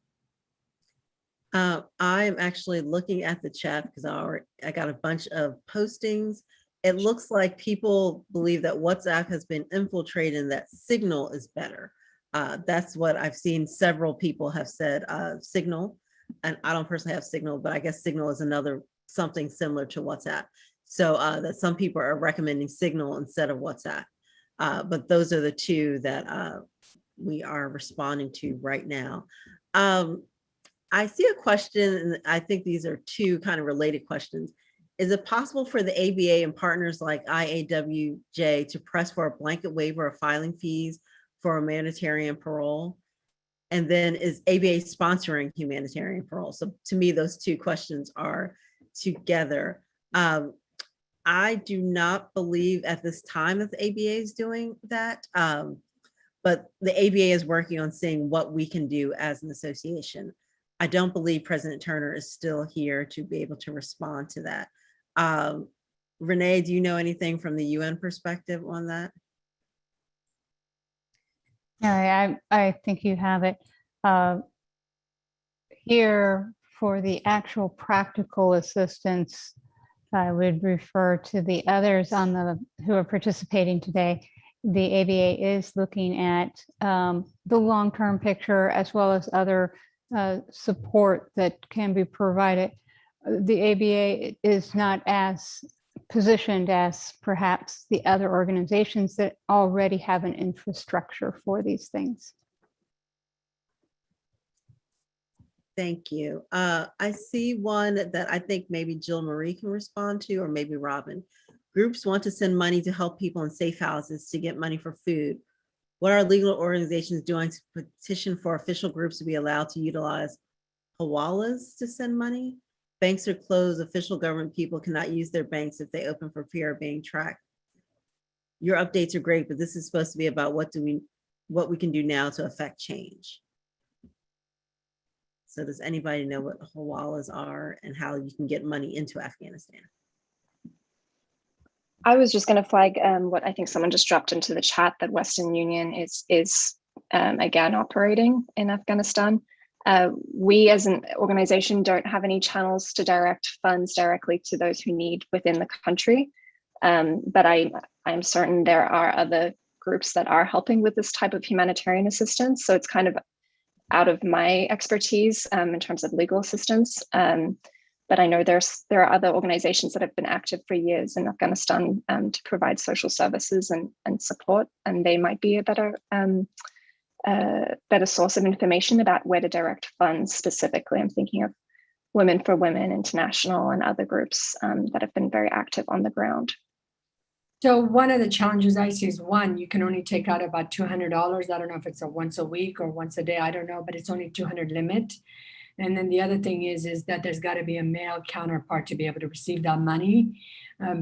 I'm actually looking at the chat because I got a bunch of postings. It looks like people believe that WhatsApp has been infiltrated and that Signal is better. That's what I've seen. Several people have said Signal, and I don't personally have Signal, but I guess Signal is another something similar to WhatsApp. So that some people are recommending Signal instead of WhatsApp. But those are the two that we are responding to right now. I see a question, and I think these are two kind of related questions. Is it possible for the ABA and partners like IAWJ to press for a blanket waiver of filing fees for humanitarian parole? And then is ABA sponsoring humanitarian parole? So to me, those two questions are together. I do not believe at this time that the ABA is doing that, but the ABA is working on seeing what we can do as an association. I don't believe President Turner is still here to be able to respond to that. Renee, do you know anything from the UN perspective on that? Yeah, I think you have it. Here for the actual practical assistance, I would refer to the others who are participating today. The ABA is looking at the long-term picture as well as other support that can be provided. The ABA is not as positioned as perhaps the other organizations that already have an infrastructure for these things. Thank you. I see one that I think maybe Jill Marie can respond to, or maybe Robin. Groups want to send money to help people in safe houses to get money for food. What are legal organizations doing to petition for official groups to be allowed to utilize hawalas to send money? Banks are closed. Official government people cannot use their banks if they open for fear of being tracked. Your updates are great, but this is supposed to be about what we can do now to affect change. So does anybody know what hawalas are and how you can get money into Afghanistan? I was just going to flag what I think someone just dropped into the chat, that Western Union is again operating in Afghanistan. We as an organization don't have any channels to direct funds directly to those who need within the country. But I'm certain there are other groups that are helping with this type of humanitarian assistance. So it's kind of out of my expertise in terms of legal assistance. But I know there are other organizations that have been active for years in Afghanistan to provide social services and support, and they might be a better source of information about where to direct funds specifically. I'm thinking of Women for Women International and other groups that have been very active on the ground. So one of the challenges I see is, one, you can only take out about $200. I don't know if it's once a week or once a day, I don't know, but it's only $200 limit. And then the other thing is that there's got to be a male counterpart to be able to receive that money,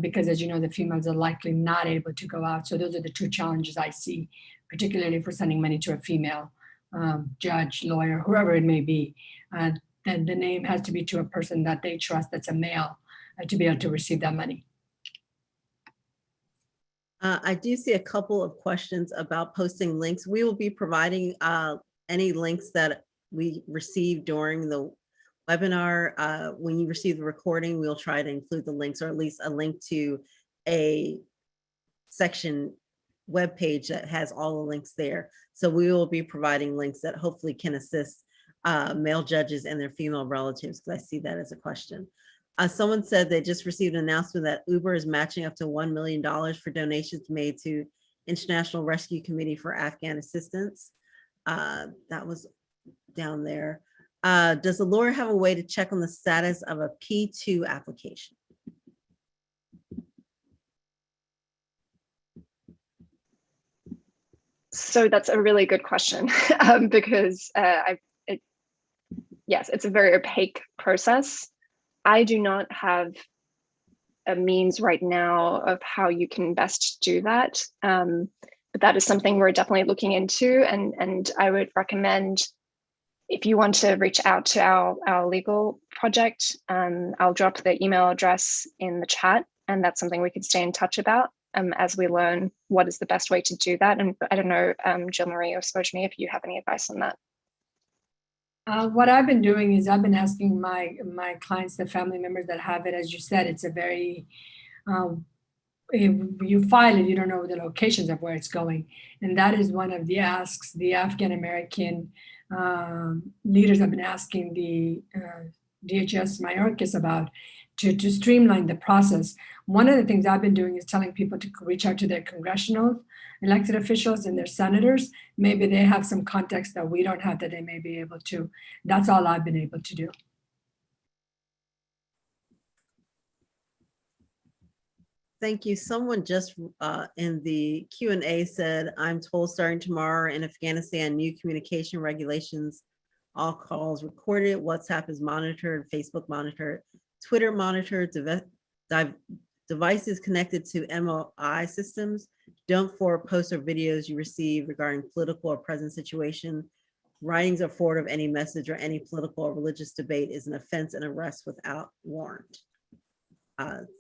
because as you know, the females are likely not able to go out. So those are the two challenges I see, particularly for sending money to a female judge, lawyer, whoever it may be. Then the name has to be to a person that they trust, that's a male, to be able to receive that money. I do see a couple of questions about posting links. We will be providing any links that we receive during the webinar. When you receive the recording, we'll try to include the links, or at least a link to a section web page that has all the links there. So we will be providing links that hopefully can assist male judges and their female relatives, because I see that as a question. Someone said they just received an announcement that Uber is matching up to $1 million for donations made to International Rescue Committee for Afghan Assistance. That was down there. Does the lawyer have a way to check on the status of a P2 application? So that's a really good question, because yes, it's a very opaque process. I do not have a means right now of how you can best do that. But that is something we're definitely looking into. And I would recommend, if you want to reach out to our legal project, I'll drop the email address in the chat, and that's something we could stay in touch about as we learn what is the best way to do that. And I don't know, Jill Marie or Svojmi, if you have any advice on that. What I've been doing is I've been asking my clients, the family members that have it. As you said, it's a very, if you file it, you don't know the locations of where it's going. And that is one of the asks the Afghan American leaders have been asking the DHS Mayorkas about, to streamline the process. One of the things I've been doing is telling people to reach out to their congressional elected officials and their senators. Maybe they have some context that we don't have that they may be able to. That's all I've been able to do. Thank you. Someone just in the Q&A said, I'm told starting tomorrow in Afghanistan, new communication regulations, all calls recorded, WhatsApp is monitored, Facebook monitored, Twitter monitored, devices connected to MOI systems don't forward posts or videos you receive regarding political or present situation. Writings or forward of any message or any political or religious debate is an offense and arrest without warrant.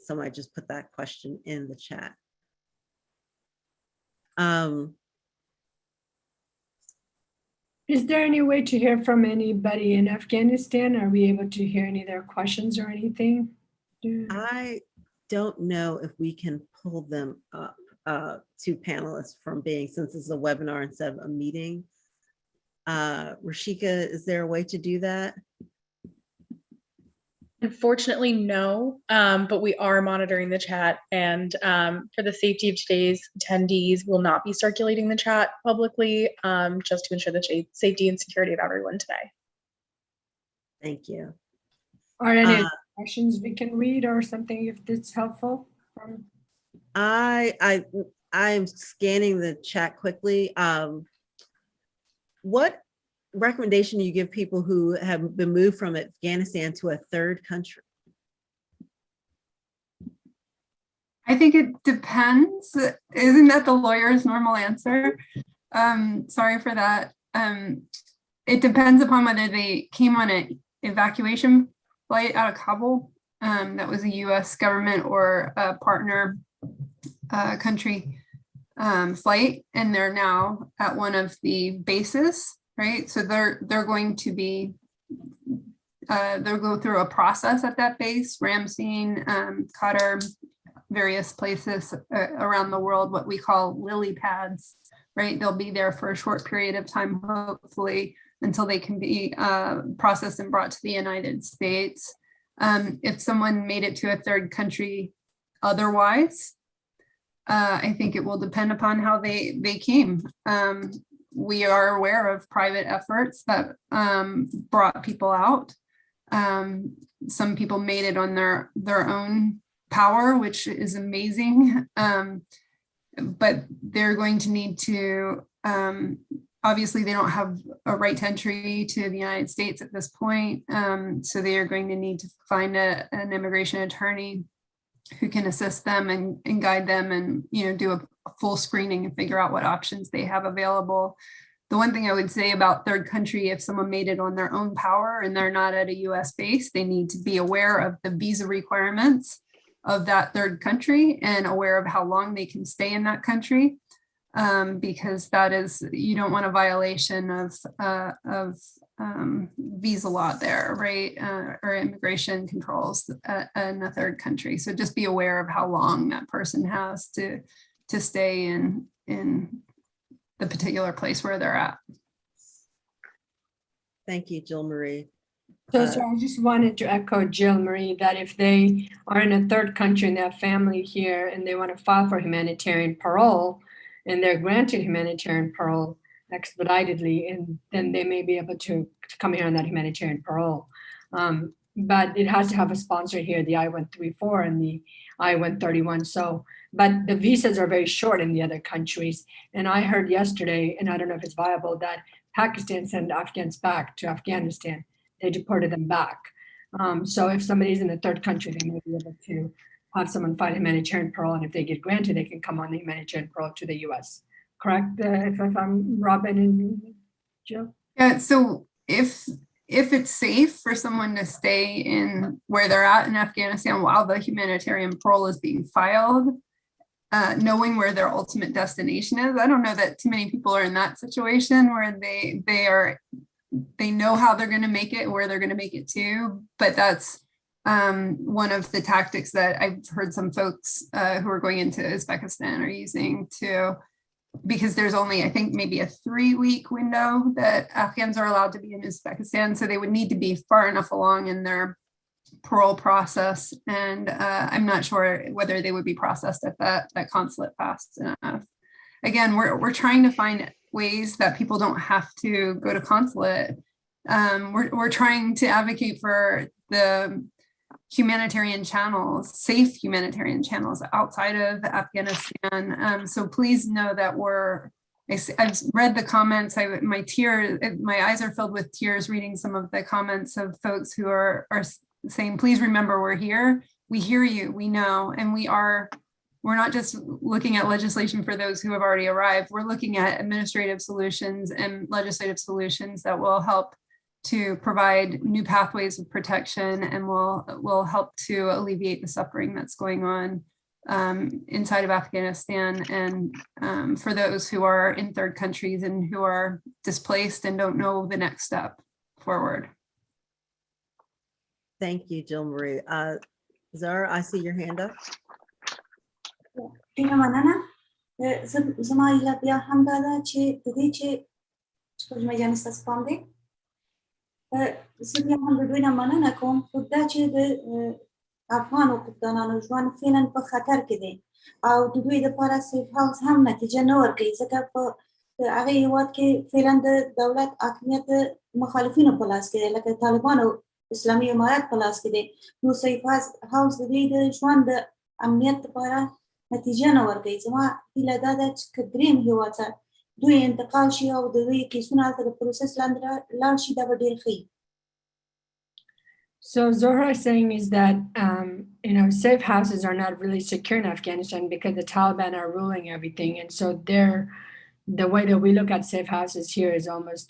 Somebody just put that question in the chat. Is there any way to hear from anybody in Afghanistan? Are we able to hear any of their questions or anything? I don't know if we can pull them up to panelists from being, since it's a webinar instead of a meeting. Rashika, is there a way to do that? Unfortunately, no, but we are monitoring the chat, and for the safety of today's attendees, we'll not be circulating the chat publicly, just to ensure the safety and security of everyone today. Thank you. Are any questions we can read or something, if that's helpful? I'm scanning the chat quickly. What recommendation do you give people who have been moved from Afghanistan to a third country? I think it depends. Isn't that the lawyer's normal answer? Sorry for that. It depends upon whether they came on an evacuation flight out of Kabul. That was a US government or a partner country flight, and they're now at one of the bases. Right, so they're going to be they'll go through a process at that base, Ramstein, Qatar, various places around the world, what we call lily pads. Right, they'll be there for a short period of time, hopefully, until they can be processed and brought to the United States. If someone made it to a third country otherwise, I think it will depend upon how they came. We are aware of private efforts that brought people out. Some people made it on their own power, which is amazing. But they're going to need to obviously they don't have a right to entry to the United States at this point. So they are going to need to find an immigration attorney who can assist them and guide them and, do a full screening and figure out what options they have available. The one thing I would say about third country, if someone made it on their own power and they're not at a US base, they need to be aware of the visa requirements of that third country and aware of how long they can stay in that country. Because that is, you don't want a violation of visa law there, right? Or immigration controls in a third country. So just be aware of how long that person has to stay in the particular place where they're at. Thank you, Jill Marie. So I just wanted to echo Jill Marie that if they are in a third country and they have family here and they want to file for humanitarian parole and they're granted humanitarian parole expeditedly, and then they may be able to come here on that humanitarian parole. But it has to have a sponsor here, the I-134 and the I-131. So, but the visas are very short in the other countries. And I heard yesterday, and I don't know if it's viable, that Pakistan sent Afghans back to Afghanistan. They deported them back. So if somebody's in a third country, they may be able to have someone file humanitarian parole. And if they get granted, they can come on the humanitarian parole to the US. Correct? If I'm Robin and Jill? Yeah, so if it's safe for someone to stay in where they're at in Afghanistan while the humanitarian parole is being filed, knowing where their ultimate destination is, I don't know that too many people are in that situation where they know how they're going to make it, where they're going to make it to, but that's one of the tactics that I've heard some folks who are going into Uzbekistan are using because there's only, I think, maybe a 3-week window that Afghans are allowed to be in Uzbekistan. So they would need to be far enough along in their parole process. And I'm not sure whether they would be processed at that consulate fast enough. Again, we're trying to find ways that people don't have to go to consulate. We're trying to advocate for the humanitarian channels, safe humanitarian channels outside of Afghanistan. So please know that I've read the comments. My eyes are filled with tears reading some of the comments of folks who are saying, please remember we're here. We hear you, we know, and we're not just looking at legislation for those who have already arrived. We're looking at administrative solutions and legislative solutions that will help to provide new pathways of protection and will help to alleviate the suffering that's going on inside of Afghanistan and for those who are in third countries and who are displaced and don't know the next step forward. Thank you, Jill Marie. Zahra, I see your hand up. Tina manana, zama ila bia hamdada che dedi che skujma janis taspande. Sibia ham بدوینا مننه کوم خدا چې د افغانو قبطانانو ژوند فعلا په خطر کې دی او د دوی لپاره سیف هاوس هم نتیجه نه ورکوي ځکه په هغه هیواد کې فعلا د دولت حاکمیت مخالفینو په لاس کې دی لکه طالبان او اسلامي امارات په لاس کې دی نو سیف هاوس د دوی د ژوند د امنیت لپاره نتیجه نه ورکوي زما هیله دا ده چې که درېیم هیواد ته دوی انتقال شي او د دوی کیسونه هلته د پروسس لاندې لاړ شي دا به ډېر ښه وي. So Zahra is saying is that, safe houses are not really secure in Afghanistan because the Taliban are ruling everything. And so the way that we look at safe houses here is almost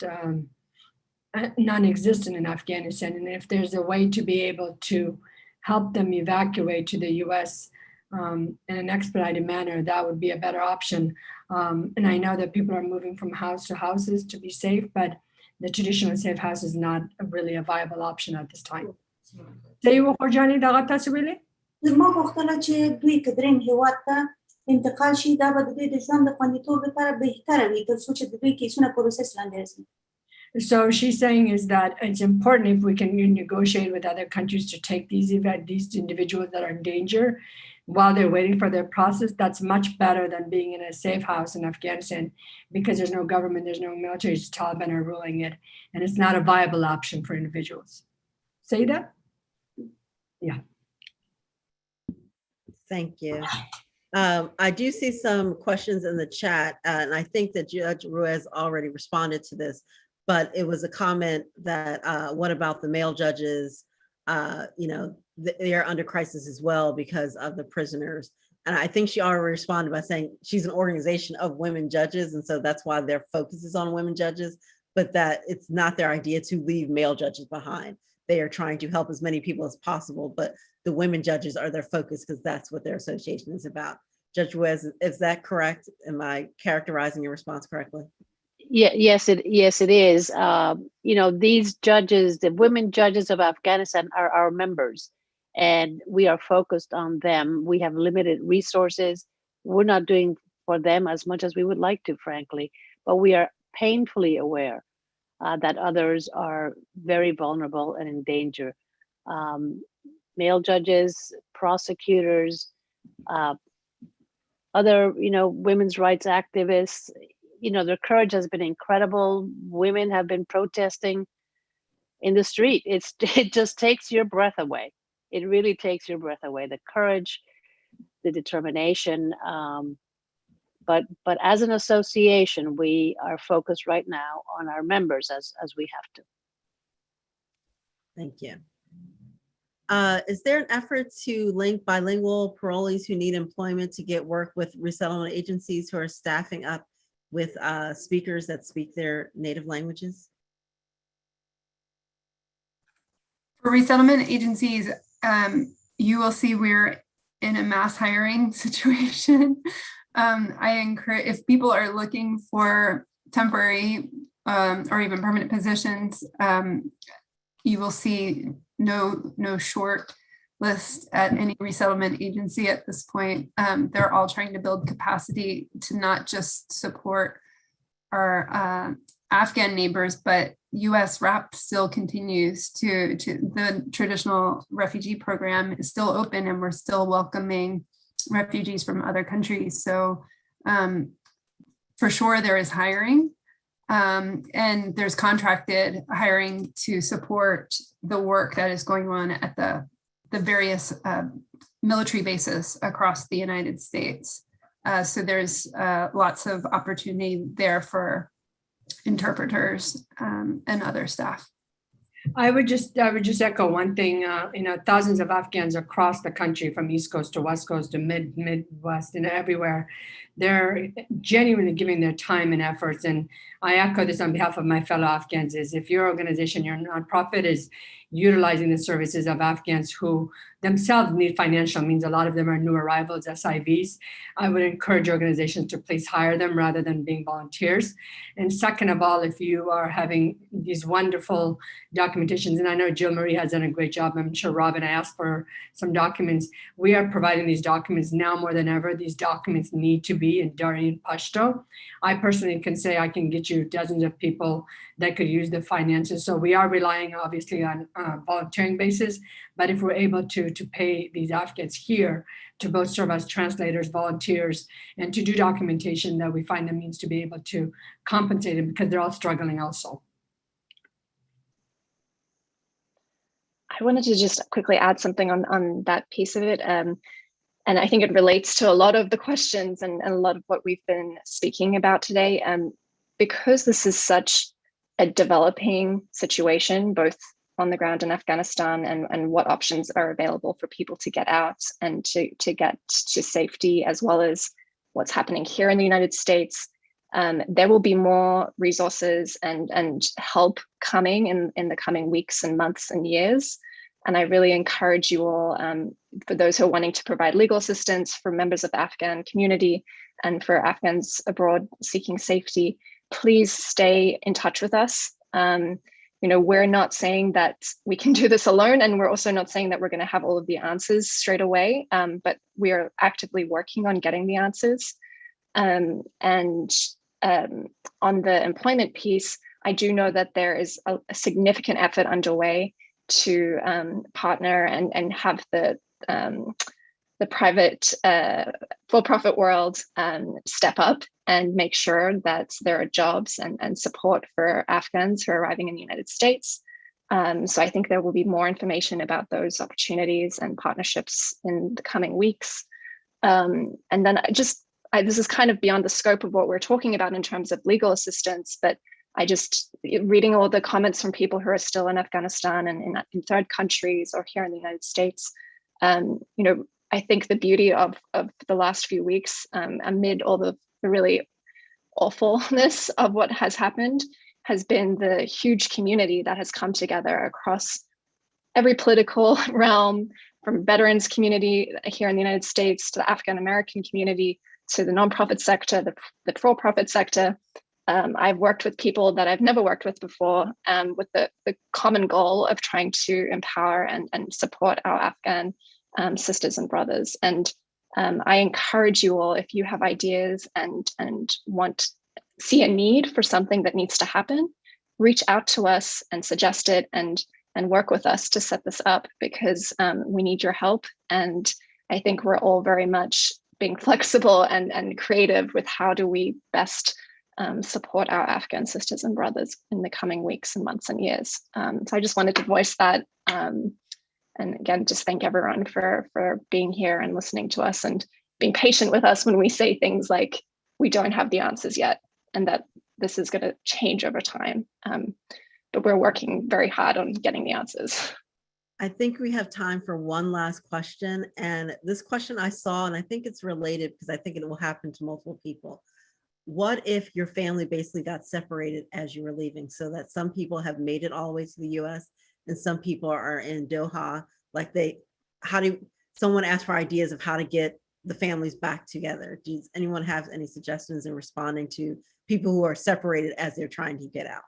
non-existent in Afghanistan. And if there's a way to be able to help them evacuate to the US in an expedited manner, that would be a better option. And I know that people are moving from house to houses to be safe, but the traditional safe house is not really a viable option at this time. زما غوښتنه چې دوی که درېیم هیواد ته انتقال شي دا به د دوی د ژوند د خوندیتوب لپاره بهتره وي تر څو چې د دوی کیسونه پروسس لاندې راځي. So she's saying is that it's important if we can negotiate with other countries to take these individuals that are in danger while they're waiting for their process. That's much better than being in a safe house in Afghanistan because there's no government, there's no military, the Taliban are ruling it, and it's not a viable option for individuals. Say that? Yeah. Thank you. I do see some questions in the chat, and I think that Judge Ruiz already responded to this, but it was a comment that, what about the male judges? They're under crisis as well because of the prisoners. And I think she already responded by saying she's an organization of women judges, and so that's why their focus is on women judges, but that it's not their idea to leave male judges behind. They are trying to help as many people as possible, but the women judges are their focus because that's what their association is about. Judge Wes, is that correct? Am I characterizing your response correctly? Yeah, yes, it is. These judges, the women judges of Afghanistan, are our members, and we are focused on them. We have limited resources. We're not doing for them as much as we would like to, frankly, but we are painfully aware that others are very vulnerable and in danger. Male judges, prosecutors, other, women's rights activists, their courage has been incredible. Women have been protesting in the street. It just takes your breath away. It really takes your breath away. The courage, the determination. But as an association, we are focused right now on our members as we have to. Thank you. Is there an effort to link bilingual parolees who need employment to get work with resettlement agencies who are staffing up with speakers that speak their native languages? For resettlement agencies, you will see we're in a mass hiring situation. I encourage, if people are looking for temporary or even permanent positions, you will see no short list at any resettlement agency at this point. They're all trying to build capacity to not just support our Afghan neighbors, but US RAP still continues to the traditional refugee program is still open, and we're still welcoming refugees from other countries. So for sure there is hiring, and there's contracted hiring to support the work that is going on at the various military bases across the United States. So there's lots of opportunity there for interpreters and other staff. I would just echo one thing. Thousands of Afghans across the country, from East Coast to West Coast to Midwest and everywhere, they're genuinely giving their time and efforts. And I echo this on behalf of my fellow Afghans: is if your organization, your nonprofit, is utilizing the services of Afghans who themselves need financial means, a lot of them are new arrivals, SIVs, I would encourage organizations to please hire them rather than being volunteers. And second of all, if you are having these wonderful documentations, and I know Jill Marie has done a great job, I'm sure Robin, I asked for some documents. We are providing these documents now more than ever. These documents need to be in Dari and Pashto. I personally can say I can get you dozens of people that could use the finances. So we are relying obviously on volunteering basis, but if we're able to pay these Afghans here to both serve as translators, volunteers, and to do documentation, that we find a means to be able to compensate them, because they're all struggling also. I wanted to just quickly add something on that piece of it. And I think it relates to a lot of the questions and a lot of what we've been speaking about today. Because this is such a developing situation, both on the ground in Afghanistan, and what options are available for people to get out and to get to safety, as well as what's happening here in the United States. There will be more resources and help coming in the coming weeks and months and years. And I really encourage you all, for those who are wanting to provide legal assistance, for members of the Afghan community, and for Afghans abroad seeking safety, please stay in touch with us. We're not saying that we can do this alone, and we're also not saying that we're going to have all of the answers straight away, but we are actively working on getting the answers. And on the employment piece, I do know that there is a significant effort underway to partner and have the private for-profit world step up and make sure that there are jobs and support for Afghans who are arriving in the United States. So I think there will be more information about those opportunities and partnerships in the coming weeks. And then this is kind of beyond the scope of what we're talking about in terms of legal assistance, but reading all the comments from people who are still in Afghanistan and in third countries or here in the United States, I think the beauty of the last few weeks, amid all the really awfulness of what has happened, has been the huge community that has come together across every political realm, from veterans community here in the United States to the Afghan American community to the nonprofit sector, the for-profit sector. I've worked with people that I've never worked with before, with the common goal of trying to empower and support our Afghan sisters and brothers. And I encourage you all, if you have ideas and see a need for something that needs to happen, reach out to us and suggest it and work with us to set this up, because we need your help. And I think we're all very much being flexible and creative with how do we best support our Afghan sisters and brothers in the coming weeks and months and years. So I just wanted to voice that. And again, just thank everyone for being here and listening to us and being patient with us when we say things like, we don't have the answers yet, and that this is going to change over time. But we're working very hard on getting the answers. I think we have time for one last question. And this question I saw, and I think it's related because I think it will happen to multiple people. What if your family basically got separated as you were leaving, so that some people have made it all the way to the US and some people are in Doha? Someone asked for ideas of how to get the families back together. Does anyone have any suggestions in responding to people who are separated as they're trying to get out?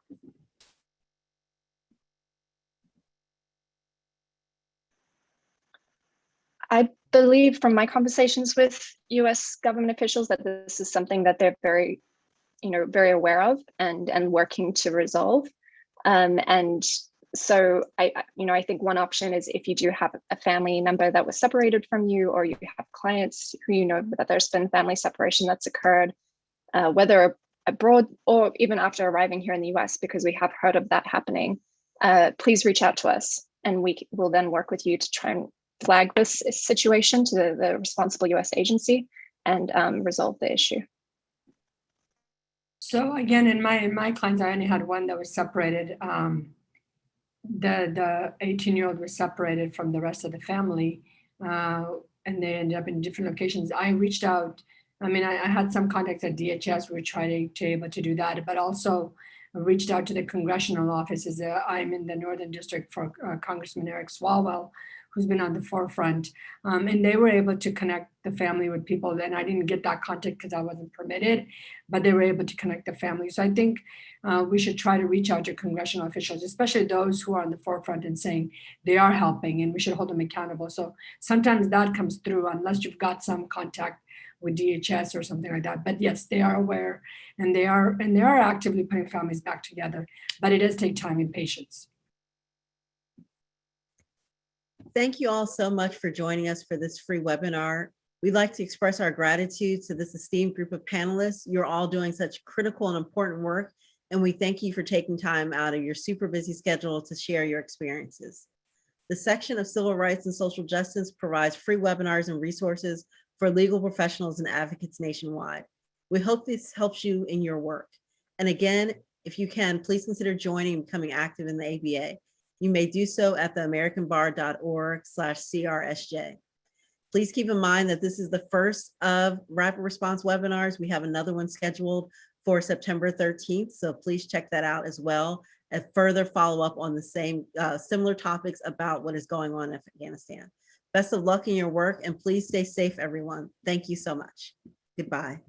I believe from my conversations with US government officials that this is something that they're very aware of and working to resolve. And so I think one option is, if you do have a family member that was separated from you, or you have clients who you know that there's been family separation that's occurred, whether abroad or even after arriving here in the US, because we have heard of that happening, please reach out to us, and we will then work with you to try and flag this situation to the responsible US agency and resolve the issue. So again, in my clients, I only had one that was separated. The 18-year-old was separated from the rest of the family, and they ended up in different locations. I reached out. I mean, I had some contacts at DHS. We were trying to able to do that, but also reached out to the congressional offices. I'm in the Northern District for Congressman Eric Swalwell, who's been on the forefront, and they were able to connect the family with people. And I didn't get that contact because I wasn't permitted, but they were able to connect the family. So I think we should try to reach out to congressional officials, especially those who are on the forefront and saying they are helping, and we should hold them accountable. So sometimes that comes through unless you've got some contact with DHS or something like that. But yes, they are aware, and they are actively putting families back together, but it does take time and patience. Thank you all so much for joining us for this free webinar. We'd like to express our gratitude to this esteemed group of panelists. You're all doing such critical and important work, and we thank you for taking time out of your super busy schedule to share your experiences. The section of Civil Rights and Social Justice provides free webinars and resources for legal professionals and advocates nationwide. We hope this helps you in your work. And again, if you can, please consider joining and becoming active in the ABA. You may do so at theamericanbar.org/CRSJ. Please keep in mind that this is the first of rapid response webinars. We have another one scheduled for September 13th, so please check that out as well, and further follow up on the same similar topics about what is going on in Afghanistan. Best of luck in your work, and please stay safe, everyone. Thank you so much. Goodbye.